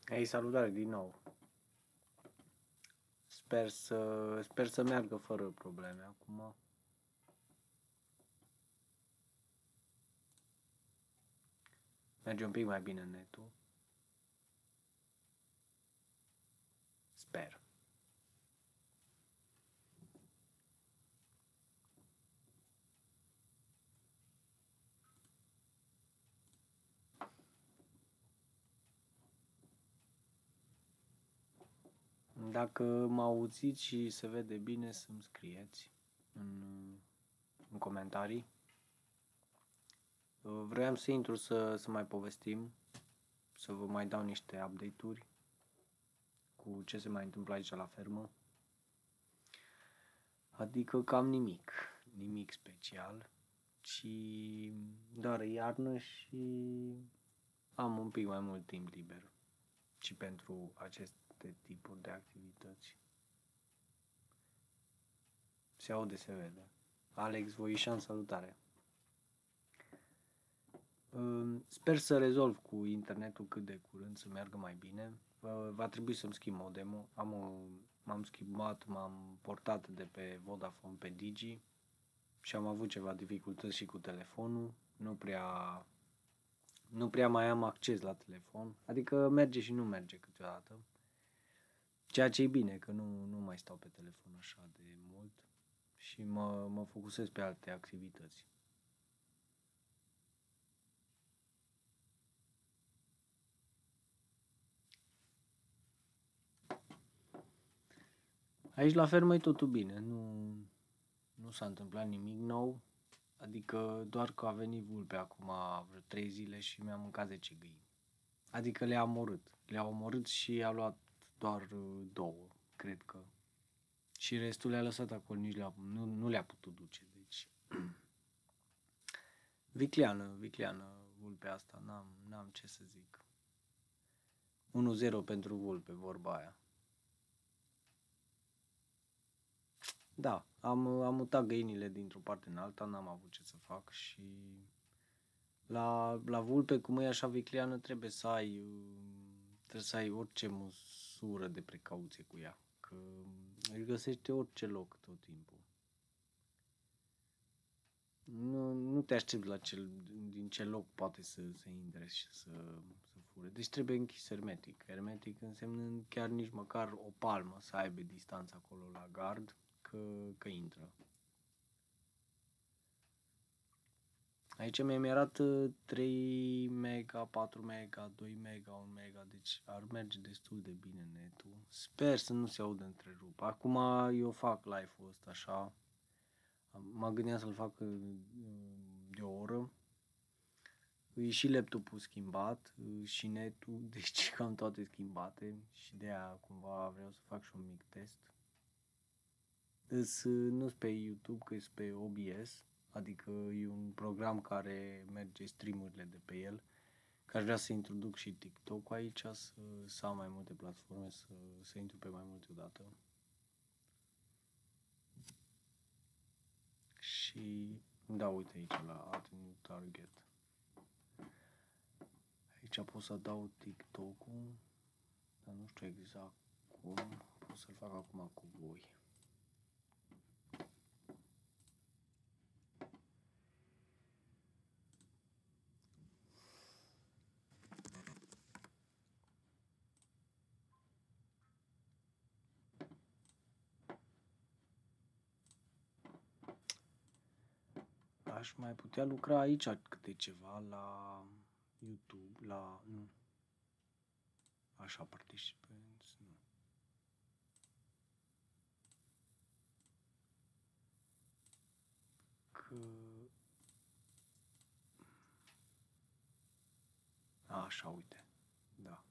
Ei, salutare din nou. Sper să meargă fără probleme acum. Merge un pic mai bine netul. Sper. Dacă mă auziți și se vede bine, să-mi scrieți în comentarii. Vreau să intru să mai povestim, să vă mai dau niște update-uri cu ce se mai întâmplă aici la fermă. Adică cam nimic special, ci doar iarnă și am un pic mai mult timp liber și pentru aceste tipuri de activități. Se aude, se vede. Alex Voișan, salutare! Sper să rezolv cu internetul cât de curând, să meargă mai bine. Va trebui să-mi schimb modemul. M-am schimbat, m-am portat de pe Vodafone pe Digi și am avut ceva dificultăți și cu telefonul. Nu prea mai am acces la telefon, adică merge și nu merge câteodată. Ceea ce e bine, că nu mai stau pe telefon așa de mult și mă focusez pe alte activități. Aici la fermă e totul bine, nu s-a întâmplat nimic nou, adică doar că a venit vulpe acum vreo 3 zile și mi-a mâncat 10 găini. Adică le-a omorât și a luat doar 2, cred că. Și restul le-a lăsat acolo, nu le-a putut duce, deci... Vicleană vulpea asta, n-am ce să zic. 1-0 pentru vulpe, vorba aia. Da, am mutat găinile dintr-o parte în alta, n-am avut ce să fac și la vulpe, cum e așa vicleană, trebuie să ai orice măsură de precauție cu ea, că își găsește orice loc tot timpul. Nu te aștepți din ce loc poate să intre și să fure. Deci trebuie închis hermetic. Hermetic însemnând chiar nici măcar o palmă să aibă distanță acolo la gard, că intră. Aici mi arată 3 mega, 4 mega, 2 mega, 1 mega, deci ar merge destul de bine netul. Sper să nu se audă întrerup. Acum eu fac live-ul ăsta așa. Mă gândeam să-l fac de o oră. E și laptopul schimbat, și netul, deci cam toate schimbate și de aia cumva vreau să fac și un mic test. Nu-s pe YouTube, că e pe OBS, adică e un program care merge streamurile de pe el, că aș vrea să introduc și TikTok-ul aici, să am mai multe platforme, să intru pe mai multe odată. Și da, uite aici la Add New Target. Aici pot să adaug TikTok-ul, dar nu știu exact cum. Pot să-l fac acum cu voi. Aș mai putea lucra aici câte ceva la YouTube, nu. Așa, participanți, nu. Că... Așa, uite. Da.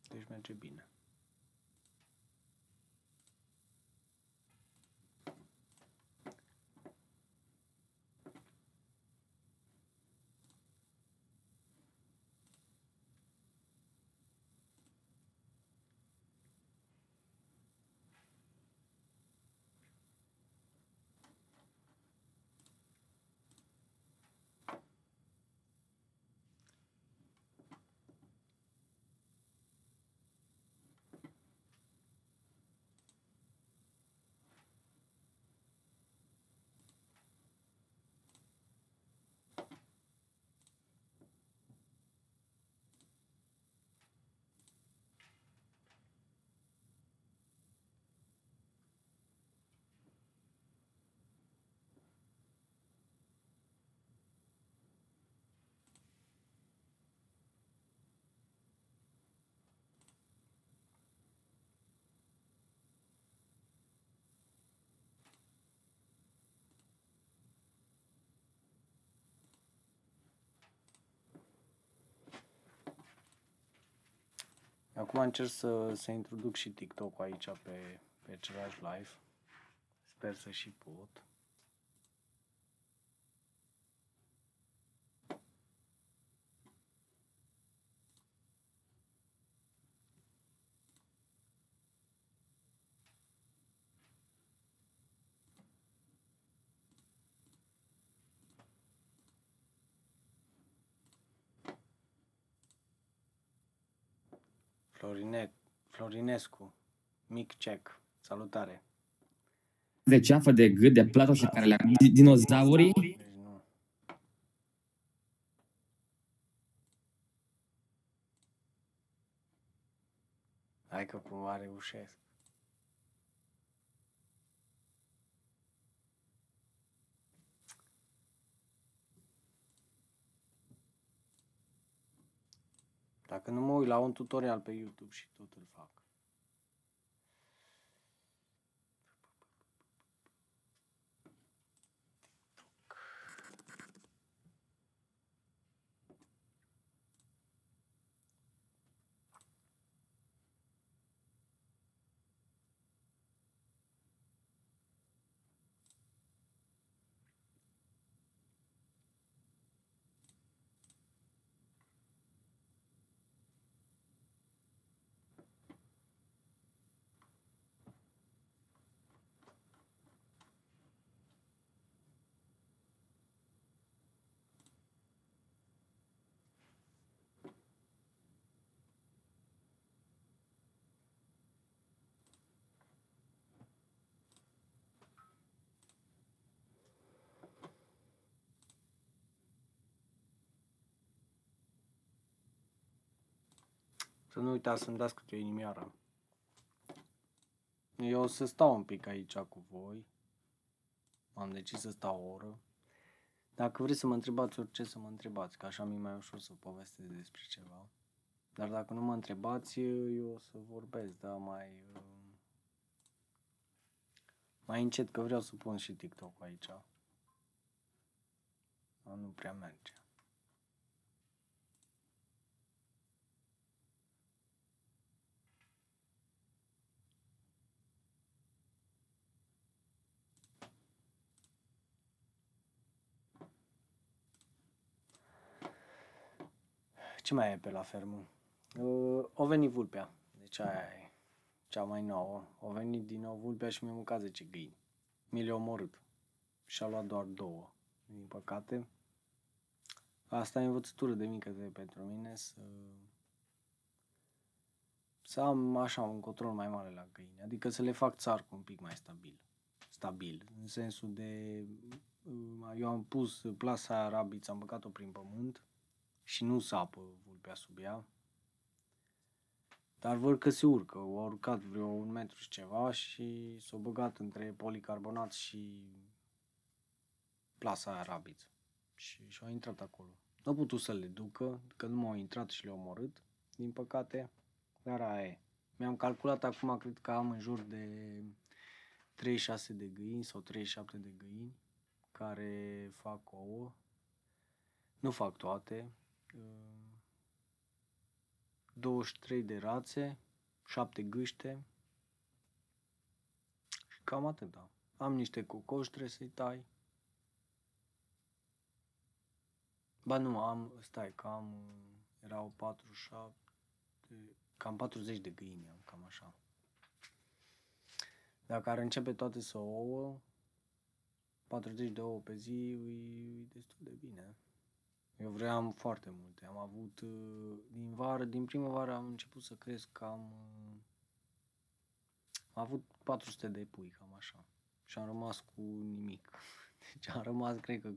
Deci merge bine. Acum încerc să introduc și TikTok-ul aici pe același live. Sper să și pot. Florinescu, mic check, salutare. De ceafă, de gât, de platoșe care le-am dinozaurii. Deci nu. Hai că cumva reușesc. Dacă nu mă uit la un tutorial pe YouTube și tot îl fac. Să nu uitați să-mi dați câte o inimioară. Eu o să stau un pic aici cu voi. Am decis să stau o oră. Dacă vreți să mă întrebați orice, să mă întrebați, că așa mi-e mai ușor să povestesc despre ceva. Dar dacă nu mă întrebați, eu o să vorbesc, da, mai încet, că vreau să pun și TikTok aici. Dar nu prea merge. Ce mai e pe la fermă? O venit vulpea, deci aia e cea mai nouă. O venit din nou vulpea și mi-a mâncat 10 găini. Mi le-a omorât și a luat doar 2, din păcate. Asta e învățătură de mică pentru mine, să am așa un control mai mare la găini, adică să le fac țarc un pic mai stabil, în sensul de eu am pus plasa aia rabiță, am băgat-o prin pământ și nu sapă vulpea sub ea, dar văd că se urcă, a urcat vreo 1 metru și ceva și s-a băgat între policarbonat și plasa aia rabiță și a intrat acolo. Nu a putut să le ducă, că nu m-au intrat și le-au omorât, din păcate, dar aia e. Mi-am calculat acum, cred că am în jur de 36 de găini sau 37 de găini care fac ouă. Nu fac toate. 23 de rațe, 7 gâște și cam atâta. Am niște cocoși, trebuie să-i tai. Ba nu, erau 47, cam 40 de găini am, cam așa. Dacă ar începe toate să ouă, 40 de ouă pe zi e destul de bine. Eu vreau foarte multe. Am avut din primăvară am început să cresc am avut 400 de pui, cam așa. Și am rămas cu nimic. Deci am rămas, cred că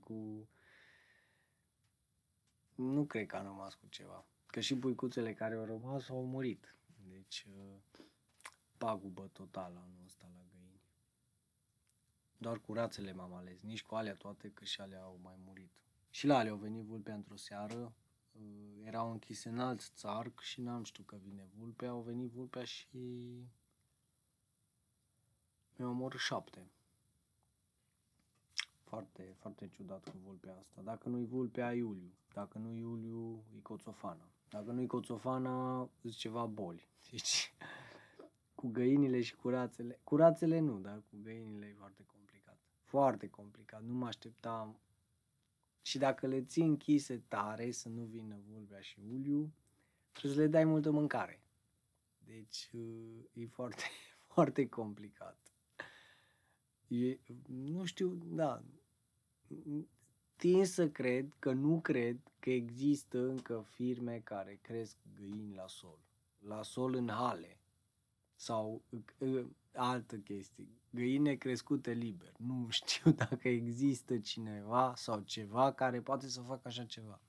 nu cred că am rămas cu ceva. Că și puicuțele care au rămas au murit. Deci pagubă totală anul ăsta la găini. Doar cu rațele m-am ales. Nici cu alea toate, că și alea au mai murit. Și la alea au venit vulpea într-o seară. Erau închise în alt țarc și n-am știut că vine vulpea. Au venit vulpea și mi-au omorât 7. Foarte, foarte ciudat cu vulpea asta. Dacă nu-i vulpea, Iuliu. Dacă nu Iuliu, e Coțofana. Dacă nu-i coțofana, îți ceva boli. Deci, cu găinile și cu rațele nu, dar cu găinile e foarte complicat. Foarte complicat, nu mă așteptam. Și dacă le ții închise tare să nu vină vulpea și uliu, trebuie să le dai multă mâncare. Deci e foarte, foarte complicat. Nu știu, da, tind să cred că nu cred că există încă firme care cresc găini la sol în hale sau altă chestie, găine crescute liber. Nu știu dacă există cineva sau ceva care poate să facă așa ceva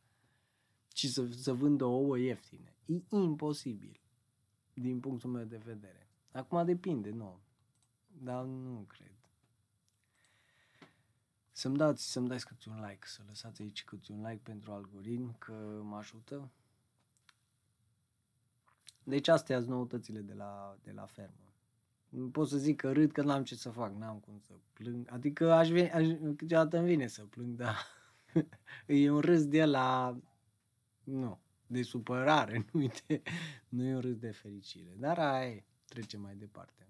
și să vândă ouă ieftine. E imposibil din punctul meu de vedere. Acum depinde, nu, dar nu cred. Să-mi dați câte un like, să lăsați aici câte un like pentru algoritm, că mă ajută. Deci astea sunt noutățile de la fermă. Nu pot să zic că râd, că n-am ce să fac, n-am cum să plâng. Adică câteodată îmi vine să plâng, dar e un râs de la, nu, de supărare, nu e un râs de fericire. Dar aia e, trecem mai departe.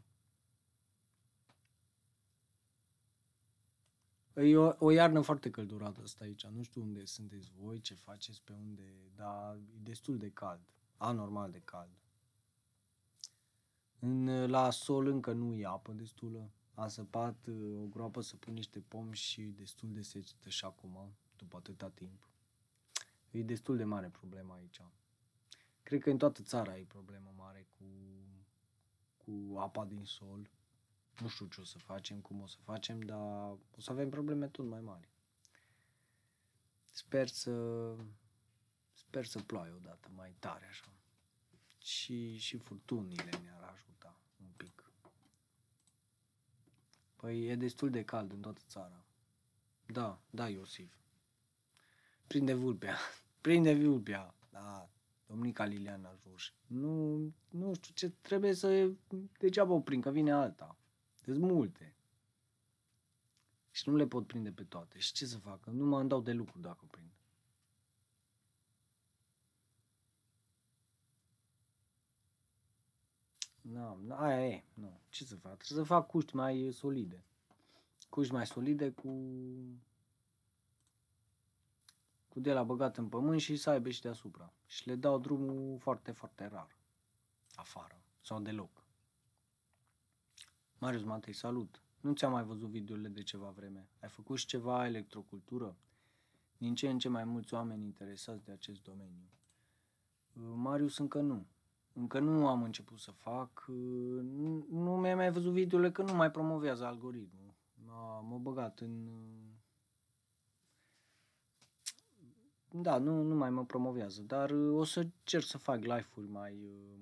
E o iarnă foarte călduroasă asta aici. Nu știu unde sunteți voi, ce faceți, pe unde, dar e destul de cald. Anormal de cald. La sol încă nu e apă destulă. Am săpat o groapă să pun niște pomi și destul de secetă și acum, după atâta timp. E destul de mare problema aici. Cred că în toată țara e problemă mare cu apa din sol. Nu știu ce o să facem, cum o să facem, dar o să avem probleme tot mai mari. Sper să ploaie odată mai tare așa. Și furtunile ne-ar ajuta un pic. Păi e destul de cald în toată țara. Da, Iosif. Prinde vulpea. Da, domnica Liliana Joș. Nu știu ce trebuie să... Degeaba o prind, că vine alta. Sunt multe. Și nu le pot prinde pe toate. Și ce să facă? Nu mă îndau de lucru dacă o prind. Aia e. Nu. Ce să fac? Trebuie să fac cuști mai solide. Cuști mai solide cu de la băgat în pământ și să aibă și deasupra. Și le dau drumul foarte, foarte rar. Afară. Sau deloc. Marius Matei, salut! Nu ți-am mai văzut videourile de ceva vreme. Ai făcut și ceva electrocultură? Din ce în ce mai mulți oameni interesați de acest domeniu. Marius, încă nu. Încă nu am început să fac. Nu mi-ai mai văzut videourile că nu mai promovează algoritmul. M-a băgat în... Da, nu mai mă promovează, dar o să cer să fac live-uri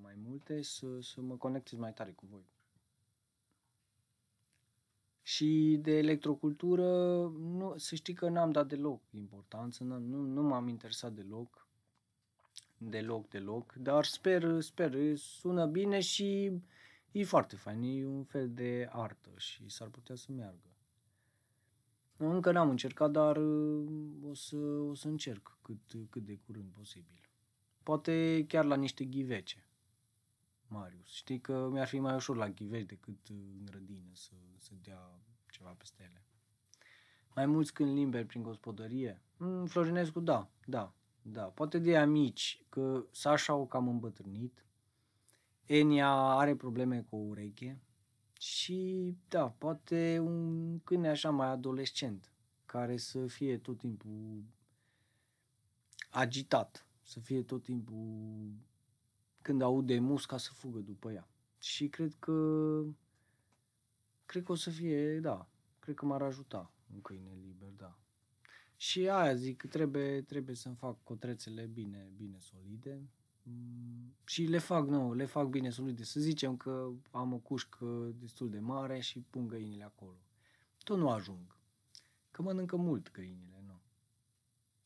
mai multe, să mă conectez mai tare cu voi. Și de electrocultură, să știi că n-am dat deloc importanță, nu m-am interesat deloc, dar sper, sună bine și e foarte fain, e un fel de artă și s-ar putea să meargă. Încă n-am încercat, dar o să încerc cât de curând posibil. Poate chiar la niște ghivece, Marius. Știi că mi-ar fi mai ușor la ghiveci decât în grădină să dea ceva peste ele. Mai mulți câini limberi prin gospodărie? Florinescu, da. Poate de ea mici, că Sasha o cam îmbătrânit. Enia are probleme cu o ureche. Și da, poate un câine așa mai adolescent, care să fie tot timpul agitat, să fie tot timpul când aude musca să fugă după ea. Și cred că o să fie, da, cred că m-ar ajuta un câine liber, da. Și aia zic că trebuie să-mi fac cotrețele bine solide. Și le fac bine solide. Să zicem că am o cușcă destul de mare și pun găinile acolo. Tot nu ajung. Că mănâncă mult găinile, nu.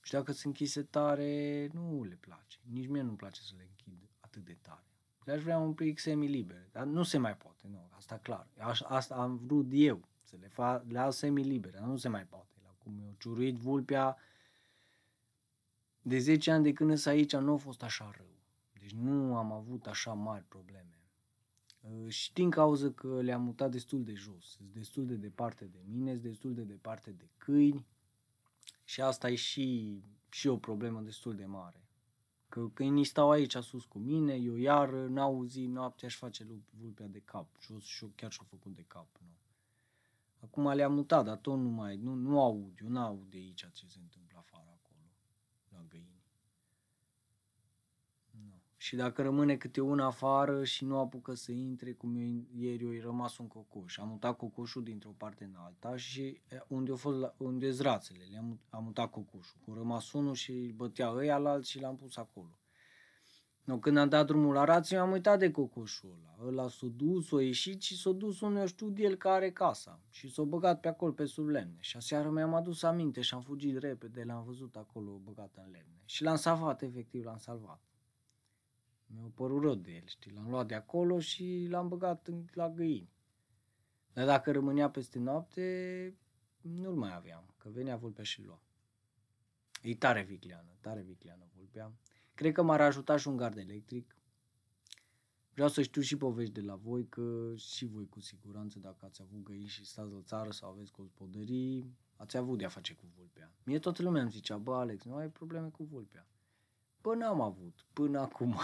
Și dacă sunt închise tare, nu le place. Nici mie nu-mi place să le închid atât de tare. Le-aș vrea un pic semi-libere, dar nu se mai poate, nu, asta clar. Asta am vrut eu, să le las semi-libere, dar nu se mai poate. La cum mi-a ciuruit vulpea, de 10 ani de când sunt aici, nu a fost așa rău. Deci nu am avut așa mari probleme. Și din cauza că le-am mutat destul de jos, sunt destul de departe de mine, sunt destul de departe de câini și asta e și o problemă destul de mare. Că câinii stau aici sus cu mine, eu iar n-auzi noaptea și face vulpea de cap și chiar și-o făcut de cap. Nu? Acum le-am mutat, dar tot nu aud, eu n-aud de aici ce se întâmplă afară acolo, la găini. Nu. Și dacă rămâne câte una afară și nu apucă să intre, cum ieri eu, rămas un cocoș. Am mutat cocoșul dintr-o parte în alta și unde sunt rațele, am mutat cocoșul. Cu rămas unul și bătea ăia la alt și l-am pus acolo. No, când am dat drumul la rație, am uitat de cocoșul ăla. Ăla s-a dus, s-a ieșit și s-a dus unde eu știu de el care are casa. Și s-a băgat pe acolo, pe sub lemne. Și aseară mi-am adus aminte și am fugit repede, l-am văzut acolo băgat în lemne. Și l-am salvat, efectiv l-am salvat. Mi-a părut rău de el, știi, l-am luat de acolo și l-am băgat la găini. Dar dacă rămânea peste noapte, nu-l mai aveam, că venea vulpea și lua. E tare vicleană vulpea. Cred că m-ar ajuta și un gard electric. Vreau să știu și povești de la voi, că și voi cu siguranță, dacă ați avut găini și stați la țară sau aveți gospodării, ați avut de-a face cu vulpea. Mie toată lumea îmi zicea, bă, Alex, nu ai probleme cu vulpea. Bă, n-am avut, până acum.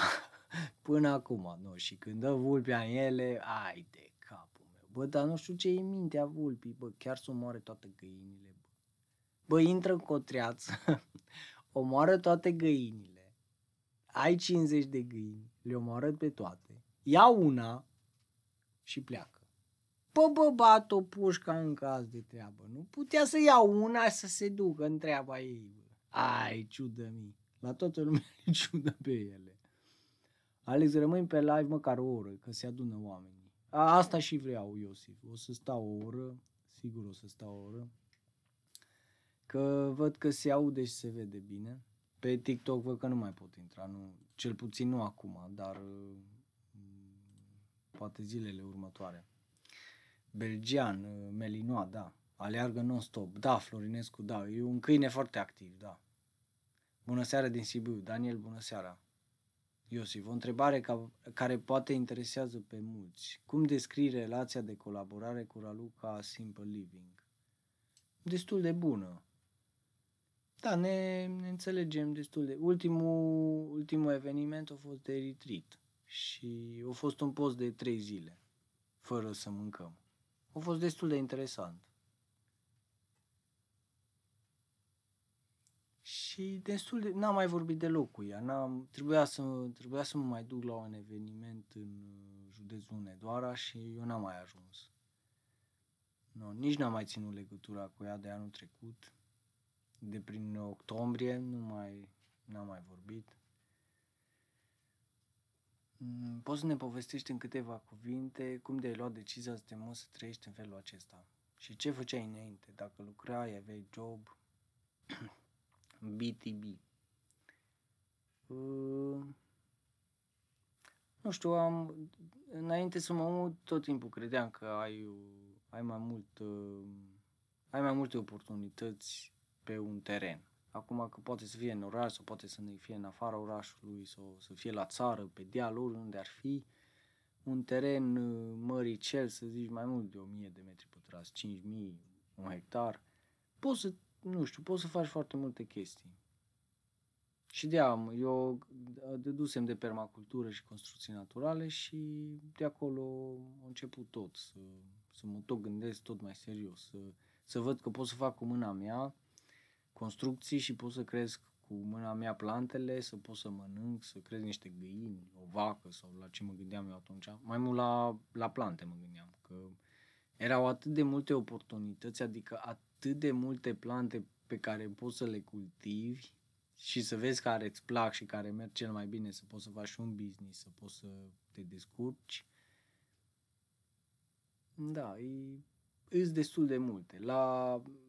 Până acum, nu. Și când dă vulpea în ele, ai de capul meu. Bă, dar nu știu ce e în mintea vulpii, bă, chiar să omoare toate găinile, bă. Bă, intră în cotreață, omoară toate găinile. Ai 50 de găini, le omoară pe toate. Ia una și pleacă. Bă, bat-o pușca în caz de treabă. Nu putea să ia una și să se ducă în treaba ei, bă. Ai, ciudă-mi. La toată lumea e ciudă pe ele. Alex, rămâi pe live măcar o oră, că se adună oamenii. Asta și vreau, Iosif. O să stau o oră, sigur o să stau o oră, că văd că se aude și se vede bine. Pe TikTok văd că nu mai pot intra, nu, cel puțin nu acum, dar poate zilele următoare. Belgian, Melinoa, da. Aleargă non-stop. Da, Florinescu, da. E un câine foarte activ, da. Bună seara din Sibiu. Daniel, bună seara. Iosif, o întrebare care poate interesează pe mulți. Cum descrii relația de colaborare cu Raluca Simple Living? Destul de bună. Da, ne înțelegem destul de... Ultimul eveniment a fost de retreat și a fost un post de 3 zile, fără să mâncăm. A fost destul de interesant. Și destul de... N-am mai vorbit deloc cu ea. Trebuia să mă mai duc la un eveniment în județul Hunedoara și eu n-am mai ajuns. No, nici n-am mai ținut legătura cu ea de anul trecut. De prin octombrie n-am mai vorbit. Poți să ne povestești în câteva cuvinte cum de-ai luat decizia să te muți să trăiești în felul acesta? Și ce făceai înainte? Dacă lucrai, aveai job, BTB. Nu știu, înainte să mă mut, tot timpul credeam că ai mai multe oportunități pe un teren. Acum că poate să fie în oraș sau poate să fie în afara orașului sau să fie la țară, pe deal, oriunde ar fi, un teren măricel, să zici, mai mult de 1000 de metri pătrați, 5000, un hectar, poți să faci foarte multe chestii. Și eu dedusem de permacultură și construcții naturale și de acolo a început tot, să mă tot gândesc tot mai serios, să văd că pot să fac cu mâna mea construcții și pot să cresc cu mâna mea plantele, să pot să mănânc, să cresc niște găini, o vacă sau la ce mă gândeam eu atunci. Mai mult la plante mă gândeam, că erau atât de multe oportunități, adică atât de multe plante pe care poți să le cultivi și să vezi care îți plac și care merg cel mai bine, să poți să faci un business, să poți să te descurci. Da, îs destul de multe.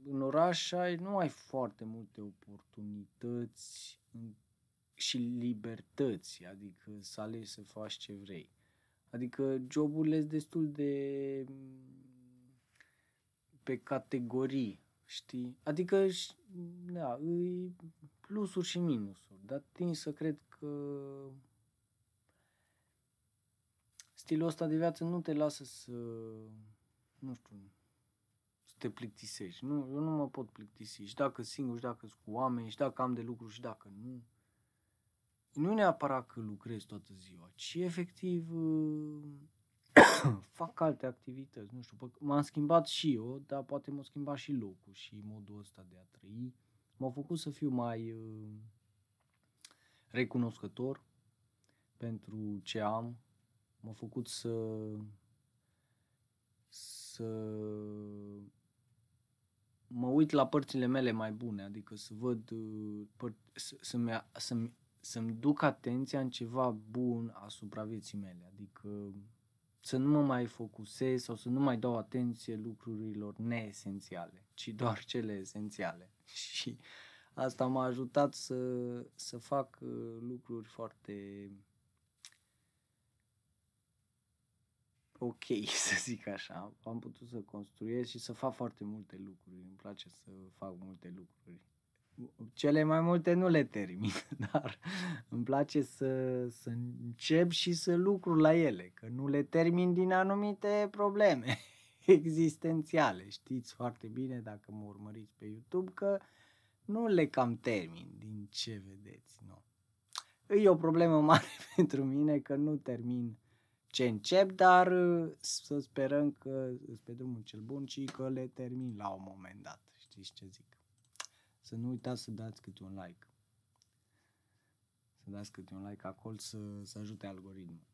În oraș nu ai foarte multe oportunități și libertăți, adică să alegi să faci ce vrei. Adică joburile sunt destul de pe categorii, știi? Adică, da, plusuri și minusuri, dar tind să cred că stilul ăsta de viață nu te lasă să, nu știu, să te plictisești. Nu, eu nu mă pot plictisi. Și dacă singur, și dacă sunt cu oameni, și dacă am de lucru, și dacă nu. Nu neapărat că lucrez toată ziua, ci efectiv fac alte activități. Nu știu, m-am schimbat și eu, dar poate m-a schimbat și locul și modul ăsta de a trăi. M-a făcut să fiu mai recunoscător pentru ce am. M-a făcut să mă uit la părțile mele mai bune, adică să văd, să-mi duc atenția în ceva bun asupra vieții mele, adică să nu mă mai focusez sau să nu mai dau atenție lucrurilor neesențiale, ci doar cele esențiale. Și asta m-a ajutat să fac lucruri foarte ok, să zic așa. Am putut să construiesc și să fac foarte multe lucruri. Îmi place să fac multe lucruri. Cele mai multe nu le termin, dar îmi place să încep și să lucru la ele, că nu le termin din anumite probleme existențiale. Știți foarte bine, dacă mă urmăriți pe YouTube, că nu le cam termin din ce vedeți. Nu. E o problemă mare pentru mine că nu termin ce încep, dar să sperăm că sunt pe drumul cel bun și că le termin la un moment dat. Știți ce zic? Să nu uitați să dați câte un like. Să dați câte un like acolo să ajute algoritmul.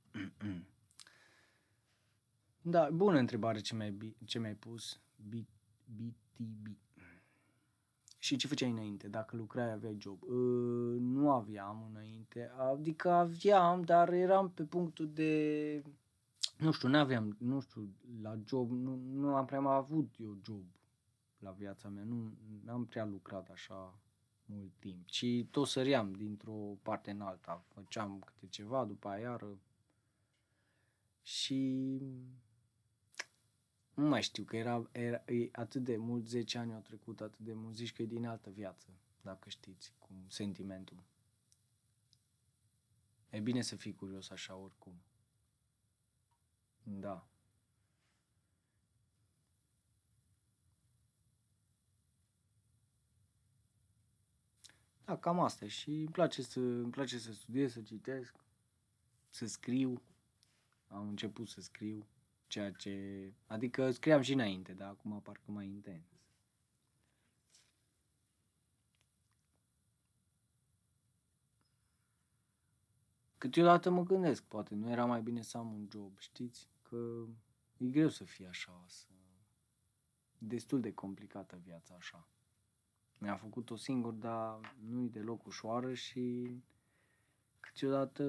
Da, bună întrebare ce mi-ai pus. BTB. Și ce făceai înainte? Dacă lucrai, aveai job? Nu aveam înainte. Adică aveam, dar eram pe punctul de... Nu știu, la job, nu am prea mai avut eu job la viața mea, nu am prea lucrat așa mult timp, ci tot săream dintr-o parte în alta, făceam câte ceva, după aia iară și nu mai știu, că era atât de mult, 10 ani au trecut, atât de mult, zici că e din altă viață, dacă știți, cu sentimentul. E bine să fii curios așa oricum. Da. Da, cam asta. Și îmi place să studiez, să citesc, să scriu. Am început să scriu, adică scriam și înainte, dar acum parcă mai intens. Câteodată mă gândesc, poate nu era mai bine să am un job, știți? Că e greu să fie așa, destul de complicată viața așa. Mi-a făcut-o singur, dar nu e deloc ușoară și câteodată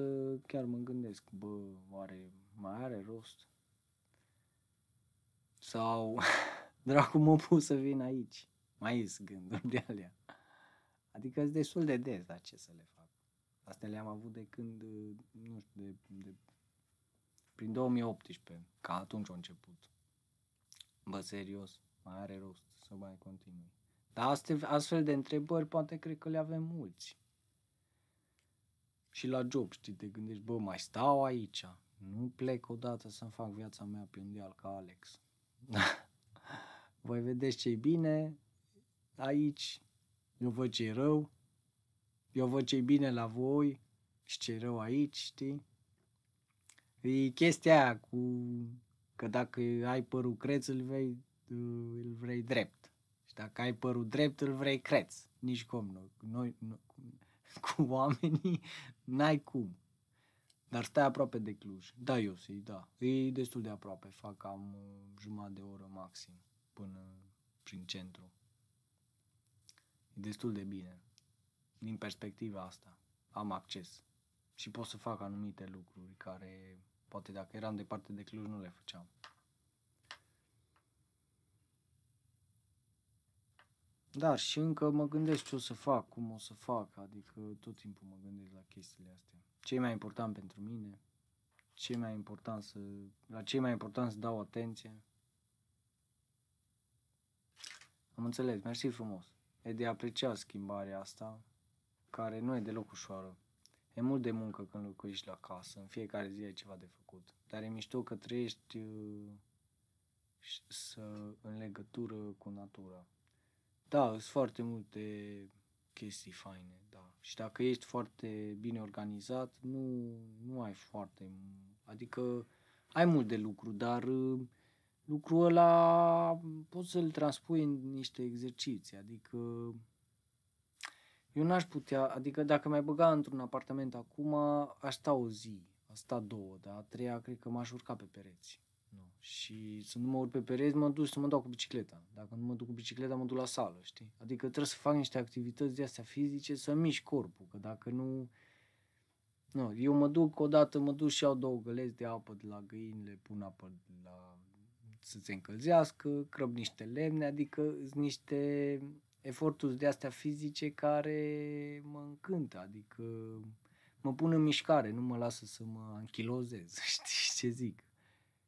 chiar mă gândesc, oare mai are rost? Sau dracu m-a pus să vin aici. Mai ies gânduri de alea. Adică sunt destul de des, dar ce să le fac? Astea le-am avut de când, nu știu, prin 2018, ca atunci a început. Bă, serios, mai are rost să mai continui. Dar astfel de întrebări poate cred că le avem mulți. Și la job, știi, te gândești, bă, mai stau aici, nu plec odată să-mi fac viața mea pe un deal ca Alex. Voi vedeți ce-i bine aici, eu văd ce-i rău, eu văd ce-i bine la voi și ce-i rău aici, știi? E chestia aia că dacă ai părul creț, îl vrei drept. Și dacă ai părul drept, îl vrei creț. Nici cum. Noi, cu oamenii, n-ai cum. Dar stai aproape de Cluj. Da, Iosi, da. E destul de aproape. Fac cam jumătate de oră maxim până prin centru. E destul de bine. Din perspectiva asta. Am acces. Și pot să fac anumite lucruri care, poate dacă eram departe de Cluj, nu le făceam. Dar și încă mă gândesc ce o să fac, cum o să fac, adică tot timpul mă gândesc la chestiile astea. Ce e mai important pentru mine, la ce e mai important să dau atenție. Am înțeles, mersi frumos. E de apreciat schimbarea asta, care nu e deloc ușoară. E mult de muncă când locuiești la casă, în fiecare zi ai ceva de făcut. dar e mișto că trăiești în legătură cu natura. Da, sunt foarte multe chestii faine, da. Și dacă ești foarte bine organizat, nu ai adică ai mult de lucru, dar lucrul ăla poți să-l transpui în niște exerciții, adică eu n-aș putea, adică dacă m-ai băga într-un apartament acum, aș sta o zi, aș sta două, dar a treia cred că m-aș urca pe pereți. Nu. Și să nu mă urc pe pereți, mă duc să mă dau cu bicicleta. Dacă nu mă duc cu bicicleta, mă duc la sală, știi? Adică trebuie să fac niște activități de astea fizice, să mișc corpul, că dacă nu... Nu, eu mă duc și iau 2 găleți de apă de la găini, le pun apă să se încălzească, crăb niște lemne, adică sunt niște eforturi de astea fizice care mă încântă, adică mă pun în mișcare, nu mă lasă să mă anchilozez, știi ce zic?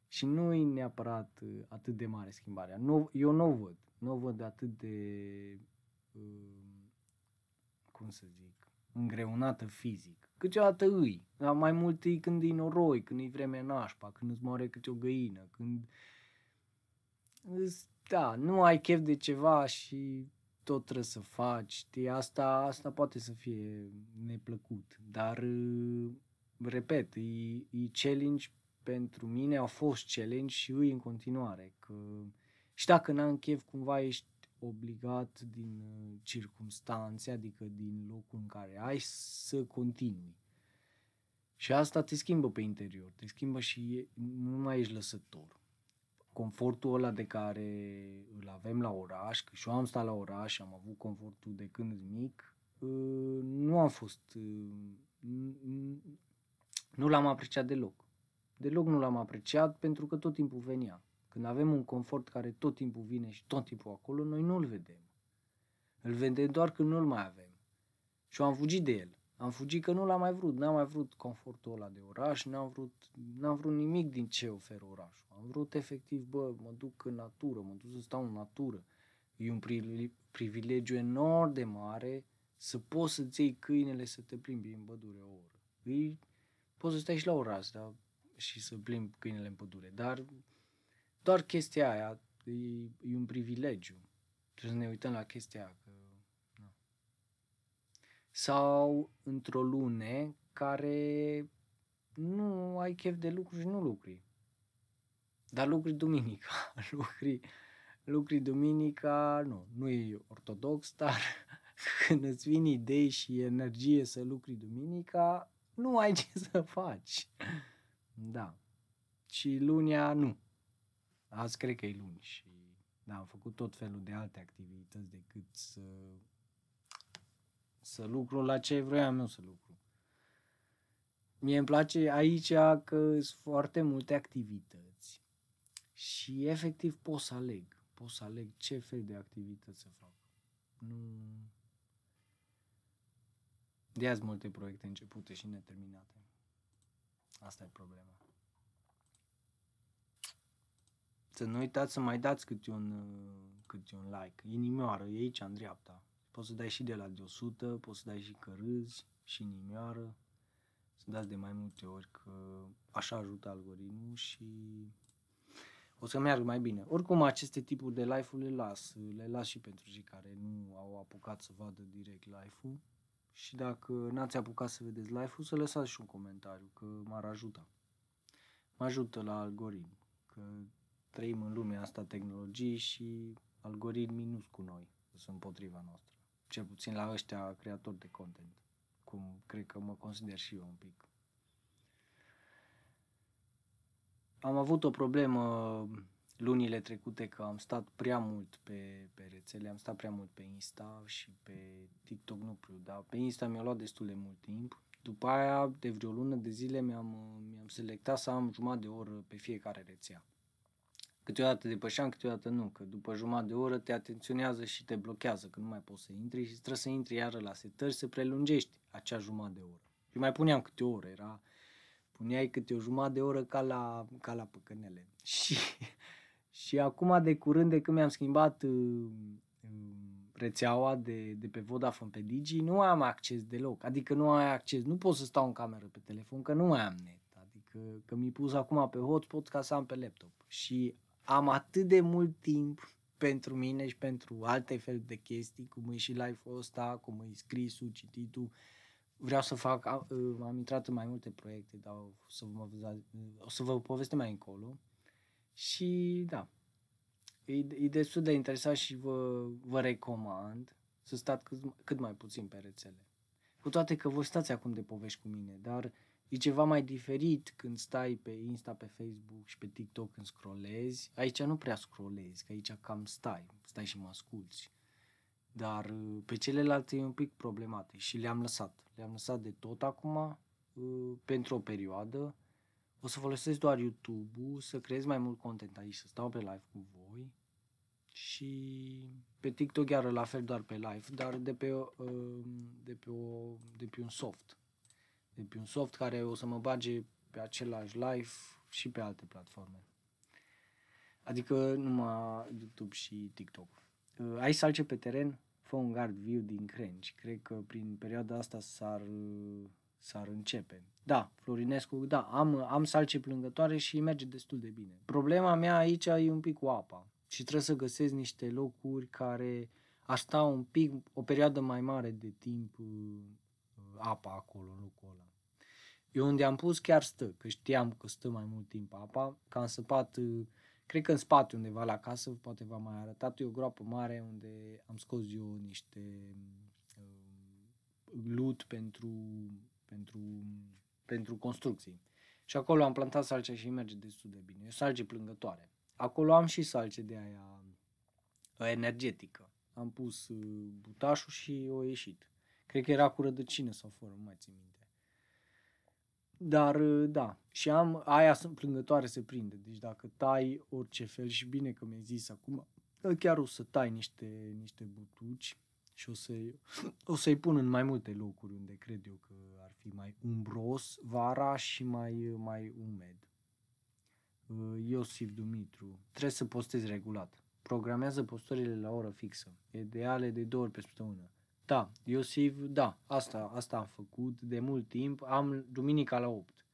Și nu e neapărat atât de mare schimbarea. Eu nu o văd atât de, cum să zic, îngreunată fizic. Câteodată îi, dar mai mult e când e noroi, când e vreme nașpa, când îți moare câte o găină, când... Da, nu ai chef de ceva și tot trebuie să faci, știi, asta poate să fie neplăcut, dar, repet, e challenge pentru mine, a fost challenge și îi în continuare, că și dacă n-am chef, cumva ești obligat din circumstanțe, adică din locul în care ai să continui. Și asta te schimbă pe interior, te schimbă și nu mai ești lăsător. Confortul ăla de care îl avem la oraș, că și eu am stat la oraș și am avut confortul de când sunt mic, nu am fost, nu l-am apreciat deloc. Deloc nu l-am apreciat pentru că tot timpul venea. Când avem un confort care tot timpul vine și tot timpul acolo, noi nu-l vedem. Îl vedem doar când nu-l mai avem. Și eu am fugit de el. Am fugit că nu l-am mai vrut. N-am mai vrut confortul ăla de oraș, n-am vrut nimic din ce oferă orașul. Am vrut efectiv, mă duc în natură, mă duc să stau în natură. E un privilegiu enorm de mare să poți să-ți iei câinele să te plimbi în pădure o oră. Poți să stai și la oraș, da? Și să plimbi câinele în pădure, dar doar chestia aia e un privilegiu. Trebuie să ne uităm la chestia aia. Sau într-o lune care nu ai chef de lucru și nu lucri. Dar lucri duminica. lucri duminica, nu e ortodox, dar când îți vin idei și energie să lucri duminica, nu ai ce să faci. Da. Și lunea, nu. Azi cred că e luni și da, am făcut tot felul de alte activități decât să lucru la ce vroiam eu să lucru. Mie îmi place aici că sunt foarte multe activități și efectiv pot să aleg ce fel de activități să fac. Nu... De azi multe proiecte începute și neterminate. Asta e problema. Să nu uitați să mai dați câte un like. Inimioară, e aici în dreapta. Poți să dai și de la de 100, poți să dai și că râzi, și inimioară. Să dați de mai multe ori, că așa ajută algoritmul și o să meargă mai bine. Oricum, aceste tipuri de live-uri le las și pentru cei care nu au apucat să vadă direct live-ul. Și dacă n-ați apucat să vedeți live-ul, să lăsați și un comentariu, că m-ar ajuta. Mă ajută la algoritm, că trăim în lumea asta tehnologii și algoritmii nu sunt cu noi, sunt împotriva noastră. Cel puțin la ăștia creatori de content, cum cred că mă consider și eu un pic. Am avut o problemă lunile trecute că am stat prea mult pe rețele, am stat prea mult pe Insta și pe TikTok nu prea, dar pe Insta mi-a luat destul de mult timp. După aia, de vreo lună de zile, mi-am selectat să am jumătate de oră pe fiecare rețea. Câteodată depășeam, câteodată nu, că după jumătate de oră te atenționează și te blochează, că nu mai poți să intri și trebuie să intri iară la setări să prelungești acea jumătate de oră. Și mai puneam câte o oră, puneai câte o jumătate de oră ca la păcănele. Și acum de curând, de când mi-am schimbat rețeaua de pe Vodafone pe Digi, nu am acces deloc. Adică nu ai acces, nu pot să stau în cameră pe telefon, că nu mai am net. Adică că mi-i pus acum pe hotspot ca să am pe laptop. Și am atât de mult timp pentru mine și pentru alte fel de chestii, cum e și live-ul ăsta, cum e scrisul, cititul. Vreau să fac, am intrat în mai multe proiecte, dar o să vă povestim mai încolo. Și da, e destul de interesant și vă recomand să stați cât mai puțin pe rețele. Cu toate că voi stați acum de povești cu mine, dar e ceva mai diferit când stai pe Insta, pe Facebook și pe TikTok când scrollezi. Aici nu prea scrollezi, că aici cam stai și mă asculți. Dar pe celelalte e un pic problematic și le-am lăsat de tot acum pentru o perioadă. O să folosesc doar YouTube-ul, să creez mai mult content aici, să stau pe live cu voi și pe TikTok iară la fel doar pe live, dar de pe un soft. De pe un soft care o să mă bage pe același live și pe alte platforme. Adică numai YouTube și TikTok. Ai salce pe teren? Fă un guard view din Crengi. Cred că prin perioada asta s-ar începe. Da, Florinescu, da, am salce plângătoare și merge destul de bine. Problema mea aici e un pic cu apa și trebuie să găsesc niște locuri care ar sta un pic, o perioadă mai mare de timp apa acolo, în locul ăla. Eu unde am pus chiar stă, că știam că stă mai mult timp apa, că am săpat, cred că în spate undeva la casă, poate v-am mai arătat, e o groapă mare unde am scos eu niște lut pentru construcții. Și acolo am plantat salcea și merge destul de bine. E o salce plângătoare. Acolo am și salce de aia energetică. Am pus butașul și o ieșit. Cred că era cu rădăcină sau fără, nu mai țin minte. Dar da, și aia sunt plângătoare, se prinde. Deci dacă tai orice fel, și bine că mi-ai zis acum, chiar o să tai niște butuci și o să-i pun în mai multe locuri unde cred eu că ar fi mai umbros vara și mai umed. Iosif Dumitru, trebuie să postezi regulat. Programează postările la oră fixă, ideale de 2 ori pe săptămână. Da, Iosif, da, asta am făcut de mult timp, am duminica la 8.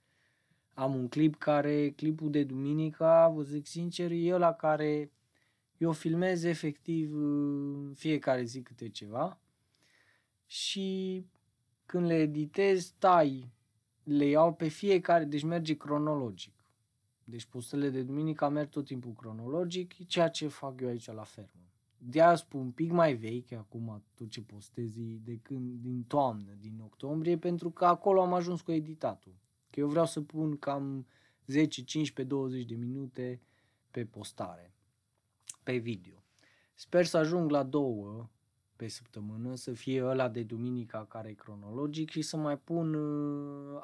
Am un clipul de duminica, vă zic sincer, e ăla care eu filmez efectiv fiecare zi câte ceva și când le editez, le iau pe fiecare, deci merge cronologic. Deci postările de duminica merg tot timpul cronologic, ceea ce fac eu aici la fermă. De-aia spun un pic mai vechi, acum tot ce postez din toamnă, din octombrie, pentru că acolo am ajuns cu editatul. Că eu vreau să pun cam 10, 15, 20 de minute pe postare, pe video. Sper să ajung la 2 pe săptămână, să fie ăla de duminica care e cronologic și să mai pun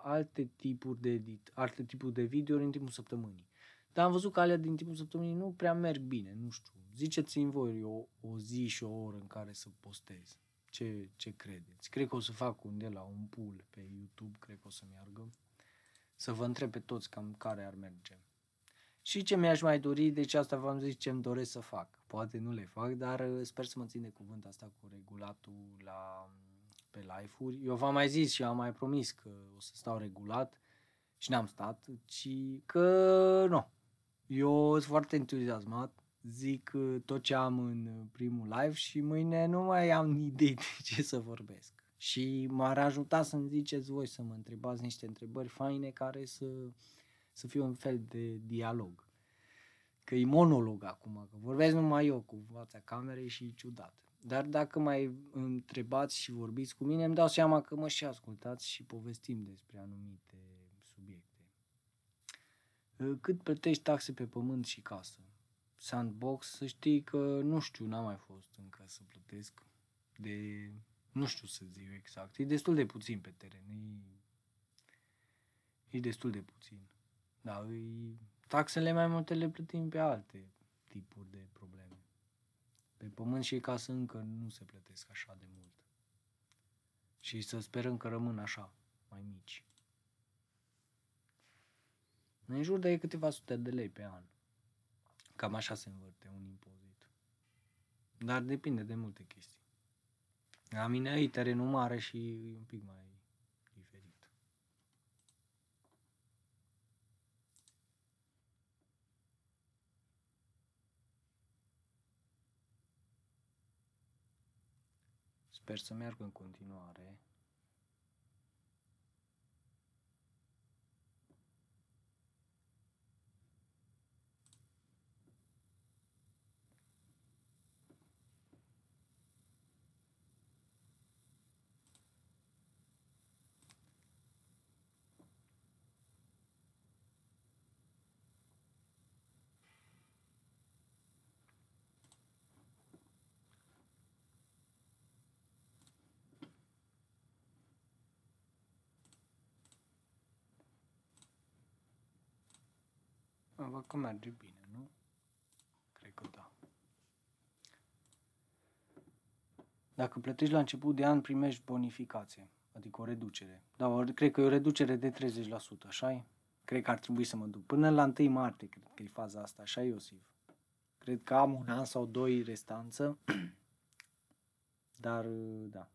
alte tipuri de video în timpul săptămânii. Dar am văzut că alea din timpul săptămânii nu prea merg bine, nu știu. Ziceți-mi voi o zi și o oră în care să postez. Ce credeți? Cred că o să fac un pool pe YouTube, cred că o să meargă. Să vă întreb pe toți cam care ar merge. Și ce mi-aș mai dori, deci asta v-am zis ce-mi doresc să fac. Poate nu le fac, dar sper să mă țin de cuvânt asta cu regulatul pe live-uri. Eu v-am mai zis și am mai promis că o să stau regulat și n-am stat, ci că nu. Eu sunt foarte entuziasmat, zic tot ce am în primul live și mâine nu mai am idei de ce să vorbesc. Și m-ar ajuta să-mi ziceți voi, să mă întrebați niște întrebări faine care să fie un fel de dialog. Că e monolog acum, că vorbesc numai eu cu fața camerei și e ciudat. Dar dacă mai întrebați și vorbiți cu mine, îmi dau seama că mă și ascultați și povestim despre anumite subiecte. Cât plătești taxe pe pământ și casă? Sandbox, să știi că nu știu, n-am mai fost încă să plătesc. Nu știu să zic exact. E destul de puțin pe teren. E destul de puțin. Da, taxele mai multe le plătim pe alte tipuri de probleme. Pe pământ și casă încă nu se plătesc așa de mult. Și să sperăm că rămân așa, mai mici. În jur de câteva sute de lei pe an. Cam așa se învârte un impozit. Dar depinde de multe chestii. La mine e terenul mare și e un pic mai diferit. Sper să meargă în continuare. Văd că merge bine, nu? Cred că da. Dacă plătești la început de an, primești bonificație, adică o reducere. Da, cred că e o reducere de 30%, așa-i? Cred că ar trebui să mă duc. Până la 1 martie, cred că e faza asta, așa, Iosif? Cred că am un an sau 2 restanță, dar da.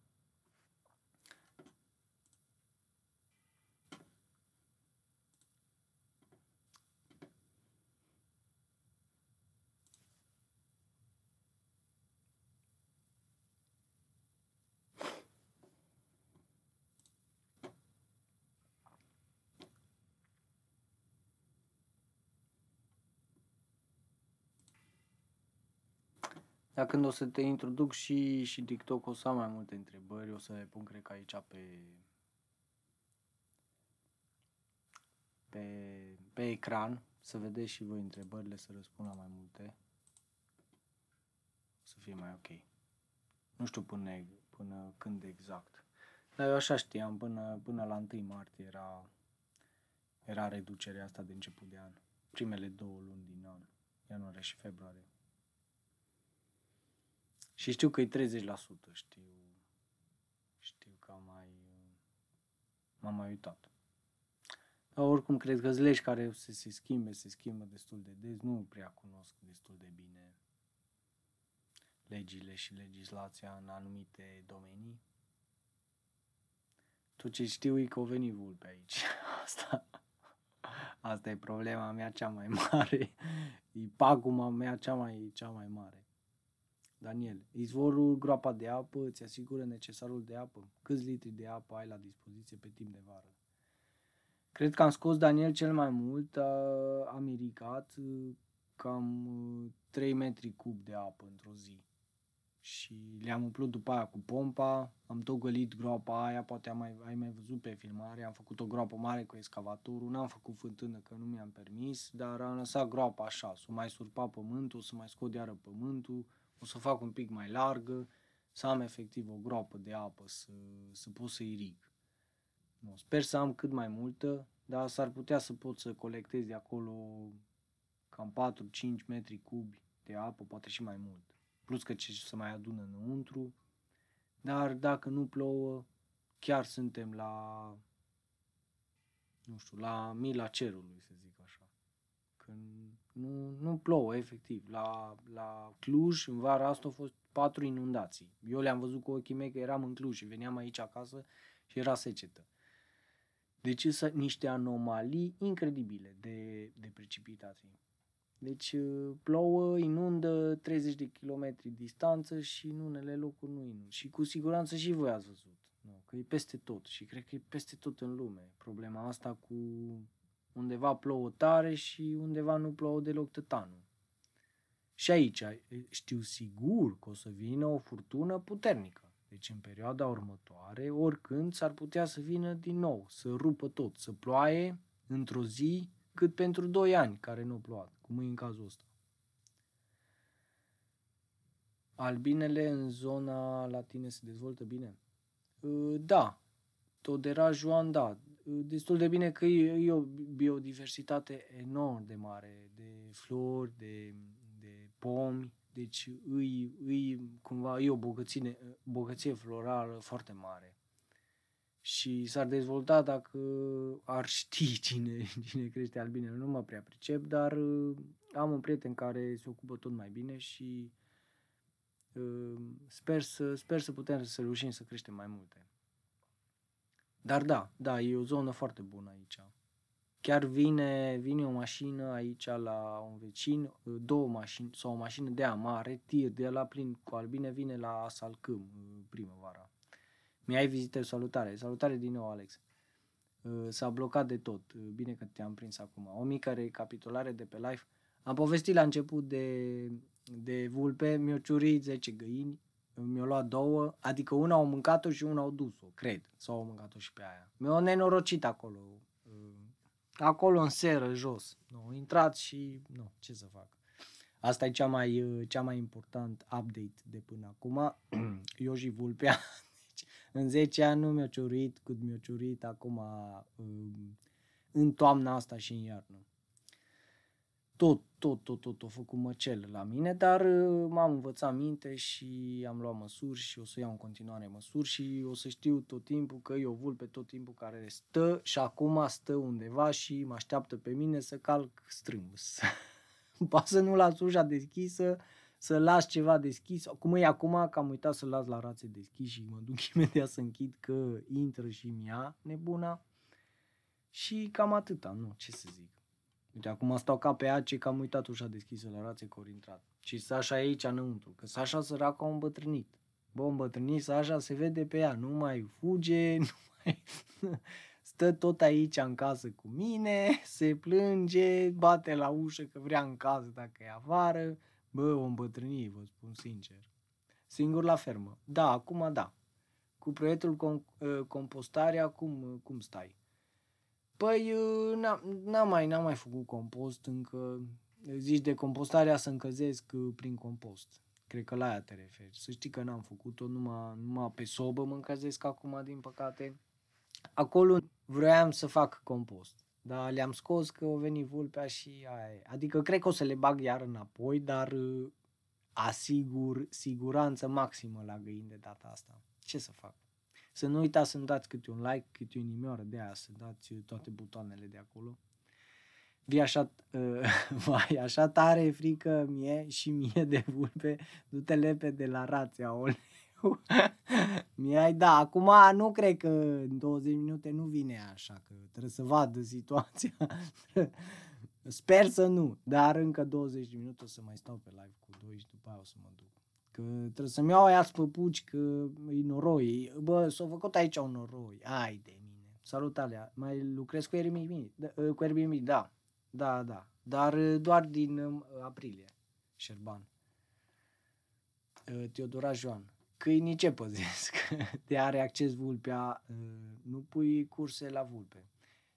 Dar când o să te introduc și TikTok, o să am mai multe întrebări, o să le pun, cred că aici pe ecran, să vedeți și voi întrebările, să răspund la mai multe. O să fie mai ok. Nu știu până când exact. Dar eu așa știam, până la 1 martie era reducerea asta de început de an. Primele 2 luni din an, ianuarie și februarie. Și știu că e 30%, știu că m-am mai uitat. Dar oricum cred că legi care se schimbă destul de des, nu prea cunosc destul de bine legile și legislația în anumite domenii. Tot ce știu e că o veni vulpe aici. Asta e problema mea cea mai mare. E paguma mea cea mai mare. Daniel, izvorul, groapa de apă, îți asigură necesarul de apă? Câți litri de apă ai la dispoziție pe timp de vară? Cred că am scos, Daniel, cel mai mult. Am irigat cam 3 metri cub de apă într-o zi. Și le-am umplut după aia cu pompa, am tot gălit groapa aia, poate ai mai văzut pe filmare, am făcut o groapă mare cu excavatorul, n-am făcut fântână că nu mi-am permis, dar am lăsat groapa așa, să mai surpa pământul, o să mai scot iară pământul, o să fac un pic mai largă, să am efectiv o groapă de apă, să pot să irig. Nu, sper să am cât mai multă, dar s-ar putea să pot să colectez de acolo cam 4-5 metri cubi de apă, poate și mai mult. Plus că ce să mai adună înăuntru, dar dacă nu plouă, chiar suntem la mila cerului, să zic așa. Când nu plouă, efectiv. La Cluj, în vara asta au fost 4 inundații. Eu le-am văzut cu ochii mei că eram în Cluj și veneam aici acasă și era secetă. Deci sunt niște anomalii incredibile de precipitații. Deci plouă, inundă 30 de kilometri distanță și în unele locuri nu inundă. Și cu siguranță și voi ați văzut, nu? Că e peste tot și cred că e peste tot în lume. Problema asta cu undeva plouă tare și undeva nu plouă deloc tot anul. Și aici știu sigur că o să vină o furtună puternică. Deci în perioada următoare, oricând s-ar putea să vină din nou, să rupă tot, să ploaie într-o zi cât pentru 2 ani care nu au plouat, cum e în cazul ăsta. Albinele în zona la tine se dezvoltă bine? Da, Todera Joan, da, destul de bine, că e o biodiversitate enorm de mare, de flori, de pomi, deci cumva e o bogăție florală foarte mare. Și s-ar dezvolta dacă ar ști cine crește albinele. Nu mă prea pricep, dar am un prieten care se ocupă tot mai bine și sper să putem să reușim să creștem mai multe. Dar da, e o zonă foarte bună aici. chiar vine o mașină aici la un vecin, 2 mașini sau o mașină de aia mare, tir de la plin cu albine, vine la Salcâm primăvara. Mi-ai vizită, salutare din nou, Alex. S-a blocat de tot, bine că te-am prins acum. O mică recapitulare de pe live. Am povestit la început de vulpe, mi-o ciurit 10 găini, mi-o luat 2, adică una au mâncat-o și una au dus-o, cred, sau au mâncat-o și pe aia. Mi-o nenorocit acolo în seră, jos. Au intrat și, nu, ce să fac. Asta e cea mai important update de până acum. Eu și vulpea. În 10 ani nu mi-a ciurit cât mi-a ciurit acum în toamna asta și în iarnă. Tot a făcut măcel la mine, dar m-am învățat minte și am luat măsuri și o să iau în continuare măsuri și o să știu tot timpul că eu vulpe tot timpul care stă și acum stă undeva și mă așteaptă pe mine să calc strâmbus. Poate să nu las ușa deschisă, să las ceva deschis, cum e acum că am uitat să las la rațe deschis și mă duc imediat să închid că intră și mi-a nebuna și cam atâta, nu, ce să zic. Uite, acum stau ca pe ace că am uitat ușa deschisă la rațe că ori intrat. Și Sasha e aici înăuntru, că Sasha săracă a îmbătrânit. Bă, îmbătrânit, Sasha se vede pe ea, nu mai fuge, nu mai... Stă tot aici în casă cu mine, se plânge, bate la ușă că vrea în casă dacă e afară. Bă, o îmbătrâni, vă spun sincer. Singur la fermă. Da, acum da. Cu proiectul compostarea, cum stai? Păi, n-am mai făcut compost încă. Zici de compostarea să încălzesc prin compost. Cred că la aia te referi. Să știi că n-am făcut-o, numai pe sobă mă încălzesc acum, din păcate. Acolo vroiam să fac compost. Dar le-am scos că o venit vulpea și aia. Adică cred că o să le bag iar înapoi, dar asigur siguranță maximă la găini de data asta. Ce să fac? Să nu uitați să-mi dați câte un like, câte o inimioară de aia, să dați toate butoanele de acolo. Vai, așa tare frică mie și mie de vulpe, du-te lepede la rațe, aoleu. Da, acum nu cred că în 20 minute nu vine așa, că trebuie să vadă situația. Sper să nu, dar încă 20 de minute o să mai stau pe live cu 2 și după aia o să mă duc. Că trebuie să-mi iau aia păpuci, că e noroi. Bă, s-a făcut aici un noroi. Ai de mine. Salut, Alea. Mai lucrez cu Airbnb? Da. Da. Dar doar din aprilie. Șerban. Teodora Joan. Câinii ce păzesc? Te are acces vulpea. Nu pui curse la vulpe.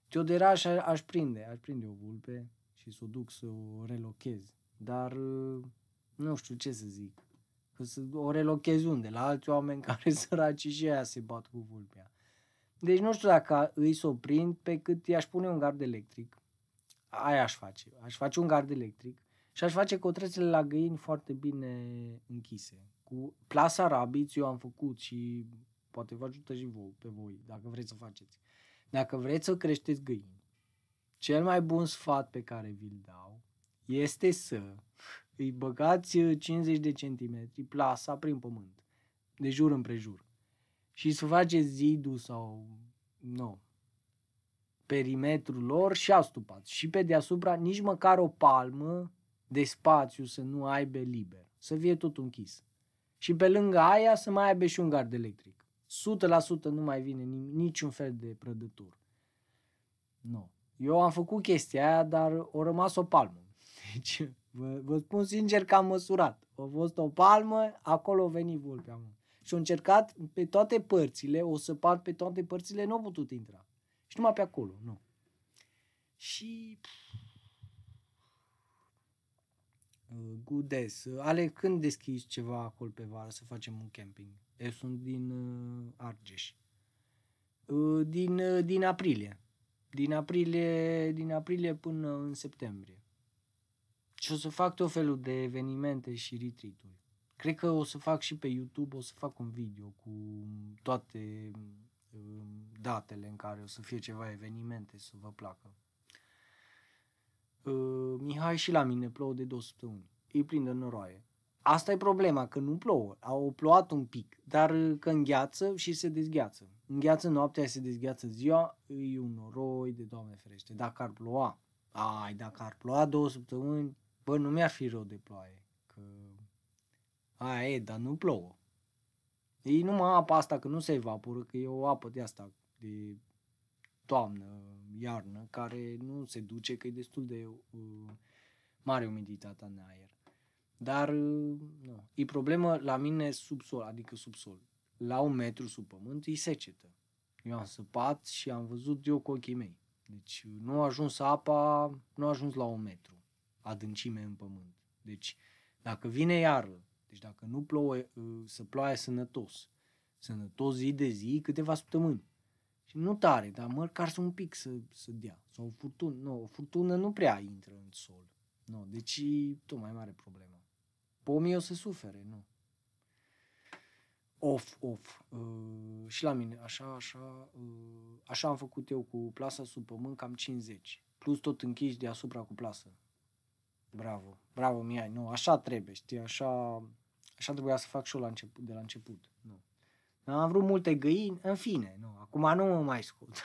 Teodora aș prinde o vulpe și să o duc să o relochez. Dar nu știu ce să zic. Că să o relochez unde? La alți oameni care săraci și aia se bat cu vulpea. Deci nu știu dacă îi s-o prind pe cât i-aș pune un gard electric. Aia aș face. Aș face un gard electric și aș face cotrețele la găini foarte bine închise. Cu plasa rabiți eu am făcut și poate vă ajută și pe voi, dacă vreți să faceți. Dacă vreți să creșteți găini, cel mai bun sfat pe care vi-l dau este să îi băgați 50 de centimetri plasa prin pământ, de jur împrejur, și să faceți zidul sau perimetrul lor și astupați. Și pe deasupra nici măcar o palmă de spațiu să nu aibă liber, să fie tot închis. Și pe lângă aia să mai aibă și un gard electric. 100% nu mai vine niciun fel de prădător. Nu. Eu am făcut chestia aia, dar a rămas o palmă. Deci, vă spun sincer că am măsurat. A fost o palmă, acolo a venit vulpea. Și a încercat pe toate părțile, o săpat pe toate părțile, nu a putut intra. Și numai pe acolo, nu. Și... Gudes. Ale, când deschizi ceva acolo pe vară să facem un camping? Eu sunt din Argeș. Din aprilie. Din aprilie până în septembrie. Și o să fac tot felul de evenimente și retreat-uri. Cred că o să fac și pe YouTube, o să fac un video cu toate datele în care o să fie ceva evenimente, să vă placă. Mihai, și la mine plouă de 2 săptămâni. E plin de noroaie. Asta e problema, că nu plouă. Au plouat un pic, dar că îngheață și se dezgheață. îngheață noaptea, se dezgheață ziua, e un noroi de Doamne ferește. Dacă ar ploua, dacă ar ploua 2 săptămâni, bă, nu mi-ar fi rău de ploaie, că aia e, dar nu plouă. E numai apa asta, că nu se evaporă, că e o apă de asta, de toamnă, iarnă, care nu se duce, că e destul de mare umiditatea în aer. Dar, nu. E problemă la mine subsol, adică subsol. La 1 metru sub pământ e secetă. Eu am săpat și am văzut eu cu ochii mei. Deci nu a ajuns apa, nu a ajuns la 1 metru adâncime în pământ. Deci dacă vine iară, deci dacă nu plouă, să ploaie sănătos zi de zi, câteva săptămâni. Și nu tare, dar măcar să un pic să dea. Sau o furtună. Nu, o furtună nu prea intră în sol. Nu, deci e tot mai mare problemă. Pomii o să sufere, nu. Și la mine, așa am făcut eu cu plasa sub pământ, cam 50. Plus tot închiși deasupra cu plasă. Bravo, Mihai. Nu, așa trebuie, știi, așa trebuia să fac și eu de la început. Nu. Am vrut multe găini, în fine, nu. Acum nu mă mai scot.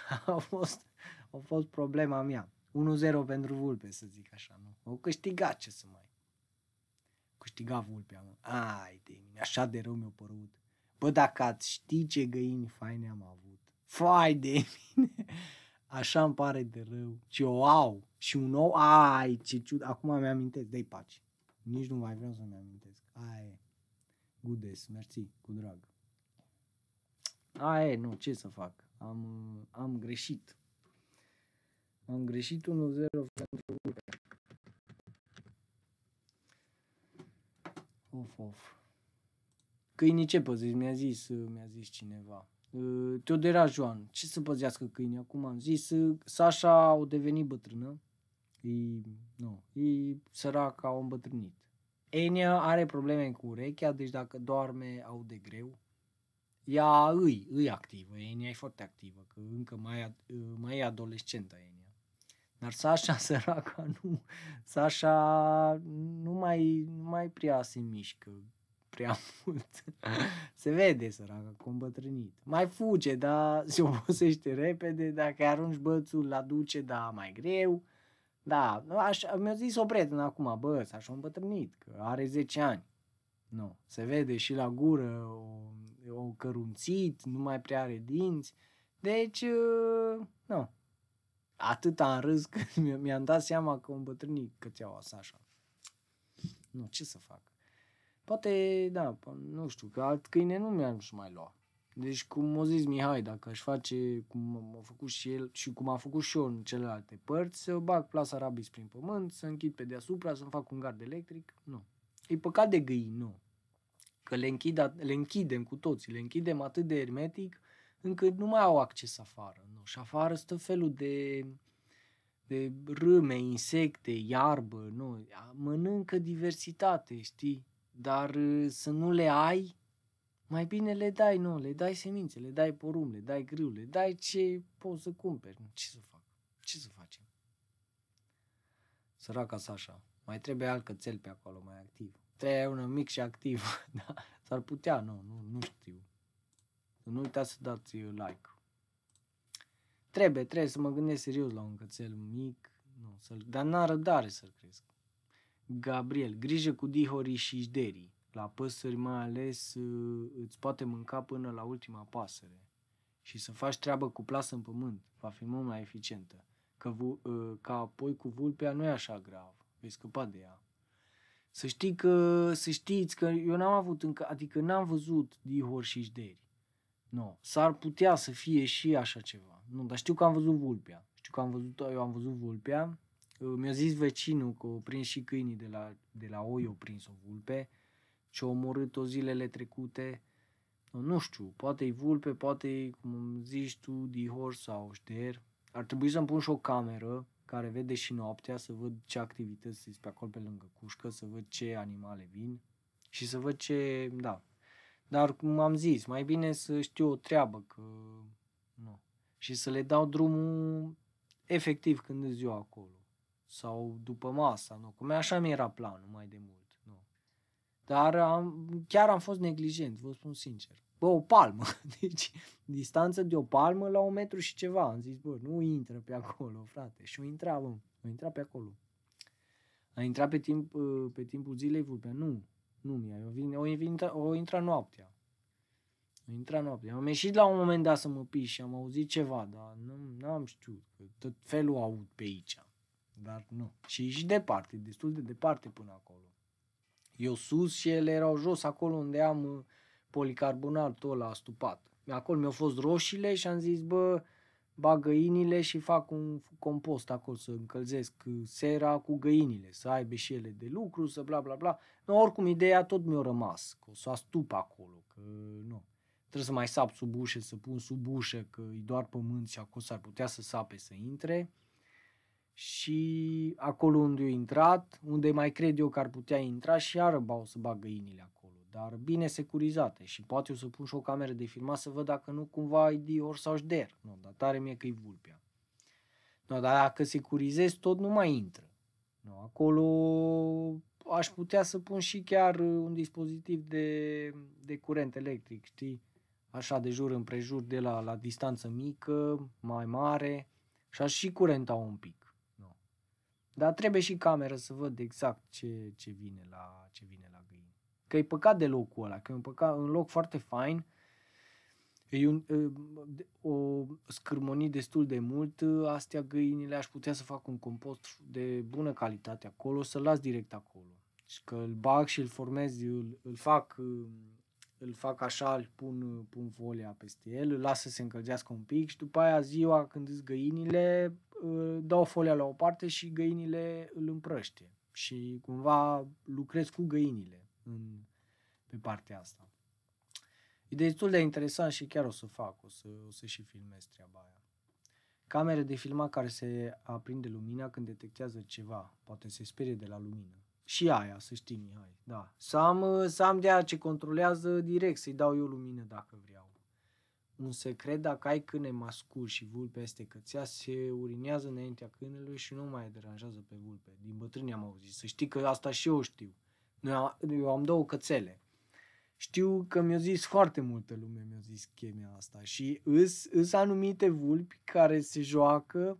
a fost problema mea. 1-0 pentru vulpe, să zic așa, nu. O câștigat, ce să mai. Câștiga vulpea, mă. Ai de mine, așa de rău mi-a părut. Bă, dacă ați ști ce găini faine am avut. Fai de mine. Așa îmi pare de rău. Și o au. Și un ou. Ai, ce ciudă. Acum mi-amintesc. Dă-i pace. Nici nu mai vreau să-mi amintesc. Aia e. Goodness. Mersi. Cu drag. Aia e. Nu, ce să fac. Am greșit. Am greșit 1-0 pentru vulpe. Of. Câinii ce păzesc? Mi-a zis cineva. Teodora Joan, ce să păzească câinii? Acum am zis, Sasha a devenit bătrână. E săracă, a îmbătrânit. Enia are probleme cu urechea, deci dacă doarme aude greu. Ea îi activă, Enia e foarte activă, că încă mai e adolescentă Enia. Dar Sasha, săraca, nu. Sasha nu mai prea se mișcă prea mult. Se vede, săraca, că a îmbătrânit. Mai fuge, dar se obosește repede. Dacă arunci bățul, la duce, dar mai greu. Da, așa, mi-a zis o prietenă acum, bă, Sasha a îmbătrânit, că are 10 ani. Nu, se vede și la gură, o cărunțit, nu mai prea are dinți. Deci, nu. Atât am râs că mi-am dat seama că o îmbătrânit cățeaua Sasha. Nu, ce să fac? Poate, da, nu știu, că alt câine nu mi-am mai lua. Deci, cum a zis Mihai, dacă aș face cum a făcut și el și cum a făcut și eu în celelalte părți, să bag plasa rabis prin pământ, să închid pe deasupra, să-mi fac un gard electric, nu. E păcat de găini, nu. Că le închidem cu toții, le închidem atât de hermetic, încât nu mai au acces afară. Nu? Și afară stă felul de râme, insecte, iarbă, nu? Mănâncă diversitate, știi? Dar să nu le ai, mai bine le dai, nu, le dai semințe, le dai porumb, le dai grâu, le dai ce poți să cumperi. Ce să fac? Ce să facem? Săraca Sasha. Mai trebuie alt cățel pe acolo, mai activ. Trebuie un mic și activ. Da? S-ar putea, nu știu. Nu uitați să dați like. Trebuie să mă gândesc serios la un cățel mic, dar n-am răbdare să-l cresc. Gabriel, grijă cu dihorii și jderii. La păsări mai ales îți poate mânca până la ultima pasăre. Și să faci treabă cu plasă în pământ, va fi mult mai eficientă. Că apoi cu vulpea nu e așa grav, vei scăpa de ea. Să știți că eu n-am avut încă, adică n-am văzut dihori și jderi. Nu, s-ar putea să fie și așa ceva. Nu, dar știu că am văzut vulpea. Eu am văzut vulpea. Mi-a zis vecinul că o prins și câinii de la oi, o prins o vulpe și o omorât-o zilele trecute. Nu știu, poate e vulpe, poate e, cum zici tu, dihor sau șter. Ar trebui să-mi pun și o cameră care vede și noaptea, să văd ce activități sunt pe acolo pe lângă cușcă, să văd ce animale vin și să văd ce, da. Dar, cum am zis, mai bine să știu o treabă, că nu. Și să le dau drumul efectiv când îs eu acolo. Sau după masa, nu. Cum așa mi-era planul mai de mult, nu. Dar chiar am fost neglijent, vă spun sincer. bă, o palmă. Deci, distanță de o palmă la 1 metru și ceva. Am zis, bă, nu intră pe acolo, frate. Și o intra, bă, o intra pe acolo. A intrat pe timpul zilei vulpea? Nu o intra noaptea. O intra noaptea. Am ieșit la un moment dat să mă piș și am auzit ceva, dar nu am știut. Că tot felul aud pe aici. Dar nu. Și departe, destul de departe până acolo. Eu sus și ele erau jos, acolo unde am policarbonatul ăla astupat. Acolo mi-au fost roșiile și am zis, bă, bag găinile și fac un compost acolo, să încălzesc sera cu găinile, să aibă și ele de lucru, să bla bla bla. No, oricum, ideea tot mi-a rămas, că o să astup acolo, că nu. Trebuie să mai sap sub ușă, să pun sub ușă, că e doar pământ și acolo s-ar putea să sape să intre. Și acolo unde a intrat, unde mai cred eu că ar putea intra și iară o să bag găinile acolo, dar bine securizate și poate o să pun și o cameră de filmat să văd dacă nu cumva e Dior sau Șder. Nu, dar tare mie că e vulpea. No, dar dacă securizez tot nu mai intră. No, acolo aș putea să pun și chiar un dispozitiv de curent electric, știi? Așa de jur împrejur de la distanță mică, mai mare și aș și curenta un pic. Dar trebuie și cameră să văd exact ce vine la găini. Că e păcat de locul ăla, că e un loc foarte fain. E o scârmonit destul de mult astea găinile, aș putea să fac un compost de bună calitate acolo, să-l las direct acolo. Și că îl bag și îl formez, îl fac așa, îl pun folia peste el, îl las să se încălzească un pic și după aia ziua când îs găinile, dau folia la o parte și găinile îl împrăște. Și cumva lucrez cu găinile pe partea asta. E destul de interesant și chiar o să fac, o să și filmez treaba aia. Camere de filmat care se aprinde lumina când detectează ceva, poate se sperie de la lumină. Și aia, să știi, Mihai, da. Să am de aia ce controlează direct, să-i dau eu lumină dacă vreau. Un secret, dacă ai câine mascul și vulpea este cățea, se urinează înaintea câinelui și nu mai deranjează pe vulpe. Din bătrâni am auzit. Să știi că asta și eu știu. Eu am 2 cățele. Știu că mi-a zis foarte multă lume, mi-a zis chemia asta. Și îs anumite vulpi care se joacă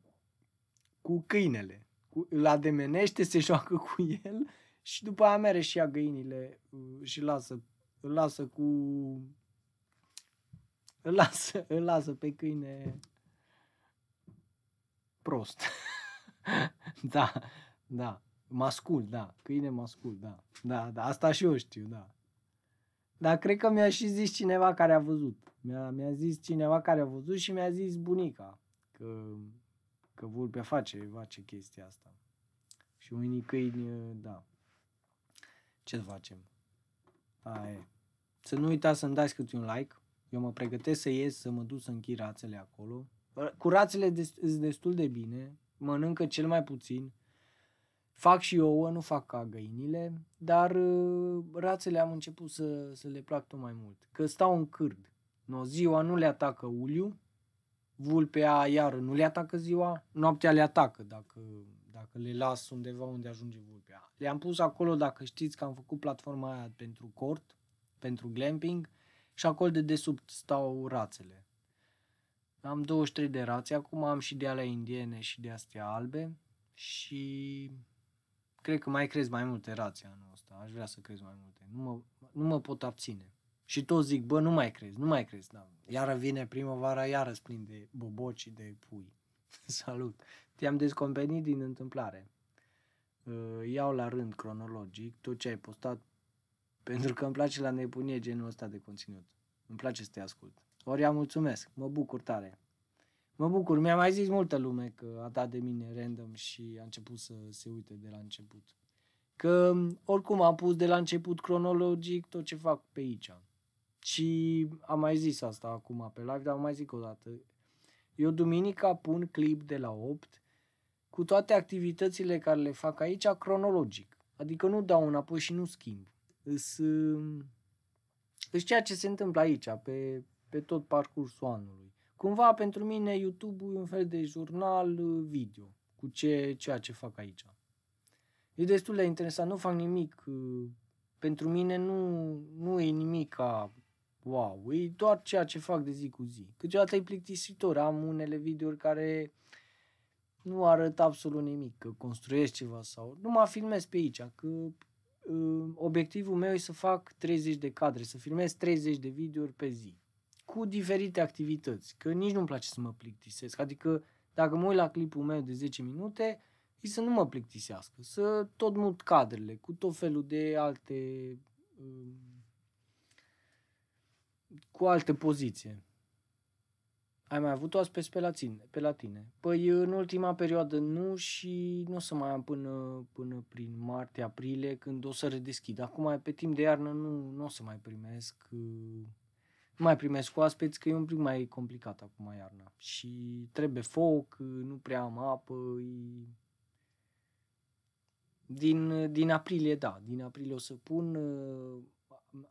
cu câinele. Îl ademenește, se joacă cu el și după aia mere și ia găinile și îl lasă pe câine prost. Da. Mascul, da. Câine mascul, da. Da, asta și eu știu, da. Dar cred că mi-a și zis cineva care a văzut. Mi-a zis cineva care a văzut și mi-a zis bunica că vulpea face chestia asta. Și unii câini, da. Ce facem? Aia e. Să nu uitați să-mi dați câte un like. Eu mă pregătesc să ies, să mă duc să închid rațele acolo. Cu rațele destul de bine. Mănâncă cel mai puțin. Fac și ouă, nu fac ca găinile, dar rațele am început să le plac tot mai mult. Că stau în cârd. Ziua nu le atacă uliu, vulpea iară nu le atacă ziua, noaptea le atacă dacă le las undeva unde ajunge vulpea. Le-am pus acolo, dacă știți că am făcut platforma aia pentru cort, pentru glamping, și acolo de desubt stau rațele. Am 23 de rațe, acum am și de alea indiene și de astea albe și cred că mai cresc mai multe rațe anul ăsta. Aș vrea să cresc mai multe. Nu mă pot abține. Și toți zic, bă, nu mai cresc. Da. Iară vine primăvara, iară plin de boboci și de pui. Salut! Te-am descompenit din întâmplare. Iau la rând cronologic tot ce ai postat pentru că îmi place la nebunie genul ăsta de conținut. Îmi place să te ascult. Oria, mulțumesc. Mă bucur tare. Mă bucur, mi-a mai zis multă lume că a dat de mine random și a început să se uite de la început. Că oricum am pus de la început cronologic tot ce fac pe aici. Și am mai zis asta acum pe live, dar am mai zic o dată. Eu duminica pun clip de la 8 cu toate activitățile care le fac aici cronologic. Adică nu dau înapoi și nu schimb. Îs ceea ce se întâmplă aici, pe tot parcursul anului. Cumva pentru mine YouTube-ul e un fel de jurnal video cu ceea ce fac aici. E destul de interesant, nu fac nimic. Pentru mine nu e nimic ca wow, e doar ceea ce fac de zi cu zi. Câteodată e plictisitor, am unele videouri care nu arăt absolut nimic, că construiesc ceva sau... Nu mă filmez pe aici, că obiectivul meu e să fac 30 de cadre, să filmez 30 de videouri pe zi, cu diferite activități, că nici nu-mi place să mă plictisesc, adică dacă mă uit la clipul meu de 10 minute, e să nu mă plictisească, să tot mut cadrele, cu tot felul de alte... cu alte poziții. Ai mai avut oaspeți pe la tine? Păi în ultima perioadă nu și nu o să mai am până prin martie-aprilie când o să redeschid. Acum pe timp de iarnă nu o să mai primesc, nu mai primesc oaspeți că e un pic mai complicat acum iarna. Și trebuie foc, nu prea am apă, din aprilie, da, din aprilie o să pun,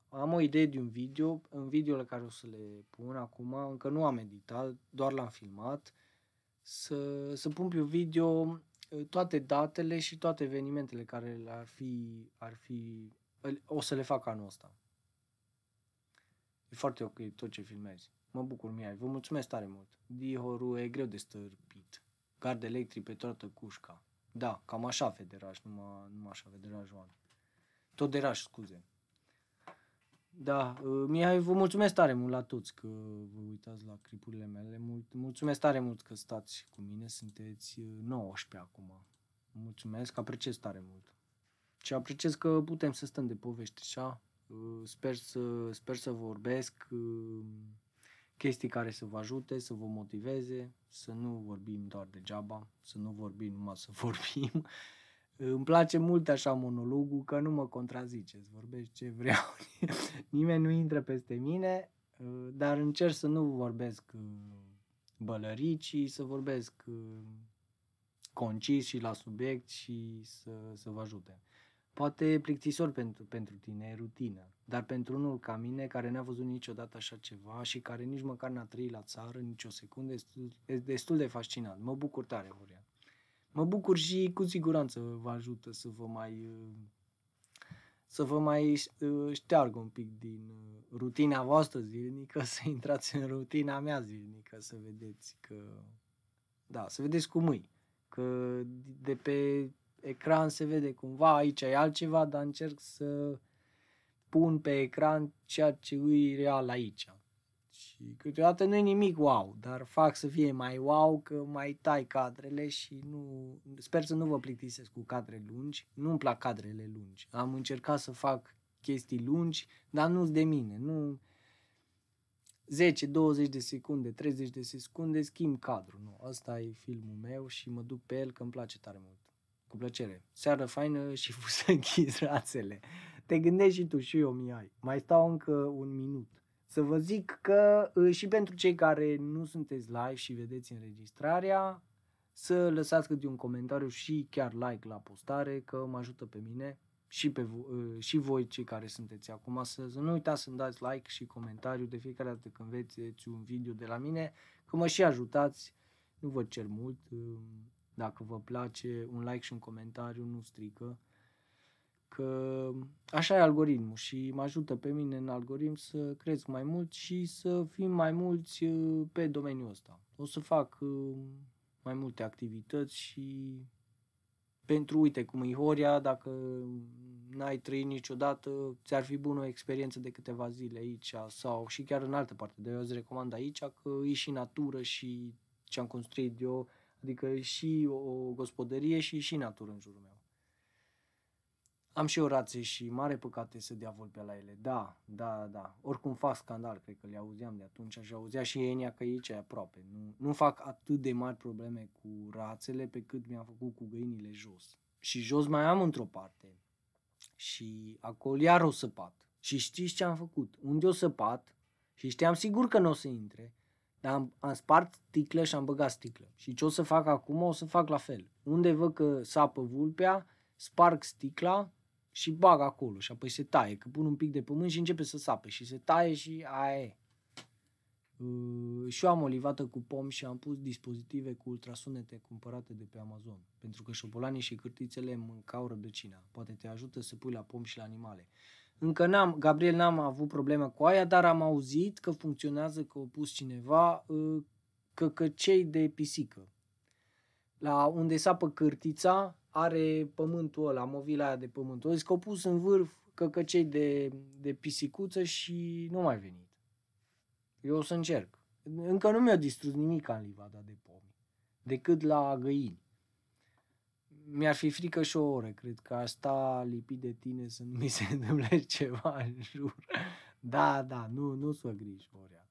am o idee de un video, în videole care o să le pun acum, încă nu am editat, doar l-am filmat, să pun pe video toate datele și toate evenimentele care o să le fac anul ăsta. E foarte ok tot ce filmezi. Mă bucur, Mihai. Vă mulțumesc tare mult. Dihorul e greu de stârpit. Gard electric pe toată cușca. Da, cam așa Federaș, numai așa Federaș Joan. Tot Deraș, scuze. Da, Mihai, vă mulțumesc tare mult la toți că vă uitați la clipurile mele. Mulțumesc tare mult că stați cu mine, sunteți 19 acum. Mulțumesc, apreciez tare mult. Și apreciez că putem să stăm de povești așa. Sper să vorbesc chestii care să vă ajute, să vă motiveze, să nu vorbim doar degeaba, să nu vorbim numai să vorbim. Îmi place mult așa monologul, că nu mă contraziceți, vorbesc ce vreau. Nimeni nu intră peste mine, dar încerc să nu vorbesc bălării, ci să vorbesc concis și la subiect și să vă ajute. Poate e plictisor pentru tine, e rutină, dar pentru unul ca mine, care n-a văzut niciodată așa ceva și care nici măcar n-a trăit la țară nicio secundă, e destul de fascinant. Mă bucur tare, Horia. Mă bucur și cu siguranță vă ajută să vă mai șteargă un pic din rutina voastră zilnică, să intrați în rutina mea zilnică, să vedeți că... Da, să vedeți cum e. Că de pe ecran se vede cumva, aici e altceva, dar încerc să pun pe ecran ceea ce e real aici. Și câteodată nu e nimic wow, dar fac să fie mai wow, că mai tai cadrele și sper să nu vă plictisesc cu cadre lungi. Nu-mi plac cadrele lungi. Am încercat să fac chestii lungi, dar nu de mine. Nu 10, 20 de secunde, 30 de secunde, schimb cadrul. Nu, ăsta e filmul meu și mă duc pe el că îmi place tare mult. Cu plăcere. Seară faină și să închizi rațele. Te gândești și tu și eu, Mihai. Mai stau încă un minut. Să vă zic că și pentru cei care nu sunteți live și vedeți înregistrarea, să lăsați câte un comentariu și chiar like la postare, că mă ajută pe mine și voi cei care sunteți acum să nu uitați să-mi dați like și comentariu de fiecare dată când vedeți un video de la mine, că mă și ajutați, nu vă cer mult, dacă vă place un like și un comentariu nu strică, că așa e algoritmul și mă ajută pe mine în algoritm să cresc mai mult și să fim mai mulți pe domeniul ăsta. O să fac mai multe activități și pentru, uite, cum e Horia, dacă n-ai trăit niciodată, ți-ar fi bună o experiență de câteva zile aici sau și chiar în altă parte. Dar eu îți recomand aici că e și natură și ce am construit eu, adică e și o gospodărie și natură în jurul meu. Am și o rațe și mare păcate să dea Volpea la ele. Da. Oricum fac scandal, cred că le auzeam de atunci și auzea și Enia că aici e aproape. Nu fac atât de mari probleme cu rațele pe cât mi-am făcut cu găinile jos. Și jos mai am într-o parte. Și acolo iar o săpat. Și știți ce am făcut? Unde o săpat și știam sigur că nu o să intre, dar am spart sticlă și am băgat sticlă. Și ce o să fac acum, o să fac la fel. Unde văd că sapă vulpea, sparg sticla și bag acolo și apoi se taie, că pun un pic de pământ și începe să sape și se taie și aia e. Și eu am o livată cu pom și am pus dispozitive cu ultrasunete cumpărate de pe Amazon, pentru că șobolanii și cârtițele mâncau rădăcina. Poate te ajută să pui la pom și la animale. Încă Gabriel, n-am avut probleme cu aia, dar am auzit că funcționează, că a pus cineva căcăcei de pisică. La unde sapă cârtița, are pământul ăla, movila aia de pământul. Zic că au pus în vârf căcăcei de pisicuță și nu mai venit. Eu o să încerc. Încă nu mi-a distrus nimic în livada de pomi, decât la găini. Mi-ar fi frică și o oră, cred că aș sta lipit de tine să nu mi se întâmple ceva, în jur. Da, nu să griji, Horea.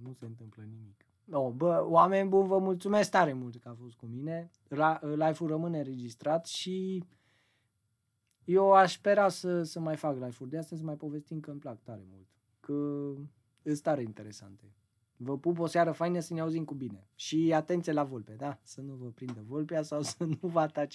Nu se întâmplă nimic. No, bă, oameni buni, vă mulțumesc tare mult că a fost cu mine. Live-ul rămâne înregistrat și eu aș spera să mai fac live-uri de astea, să mai povestim, că îmi plac tare mult. Că sunt tare interesante. Vă pup, o seară faină, să ne auzim cu bine. Și atenție la vulpe, da? Să nu vă prindă vulpea sau să nu vă atace.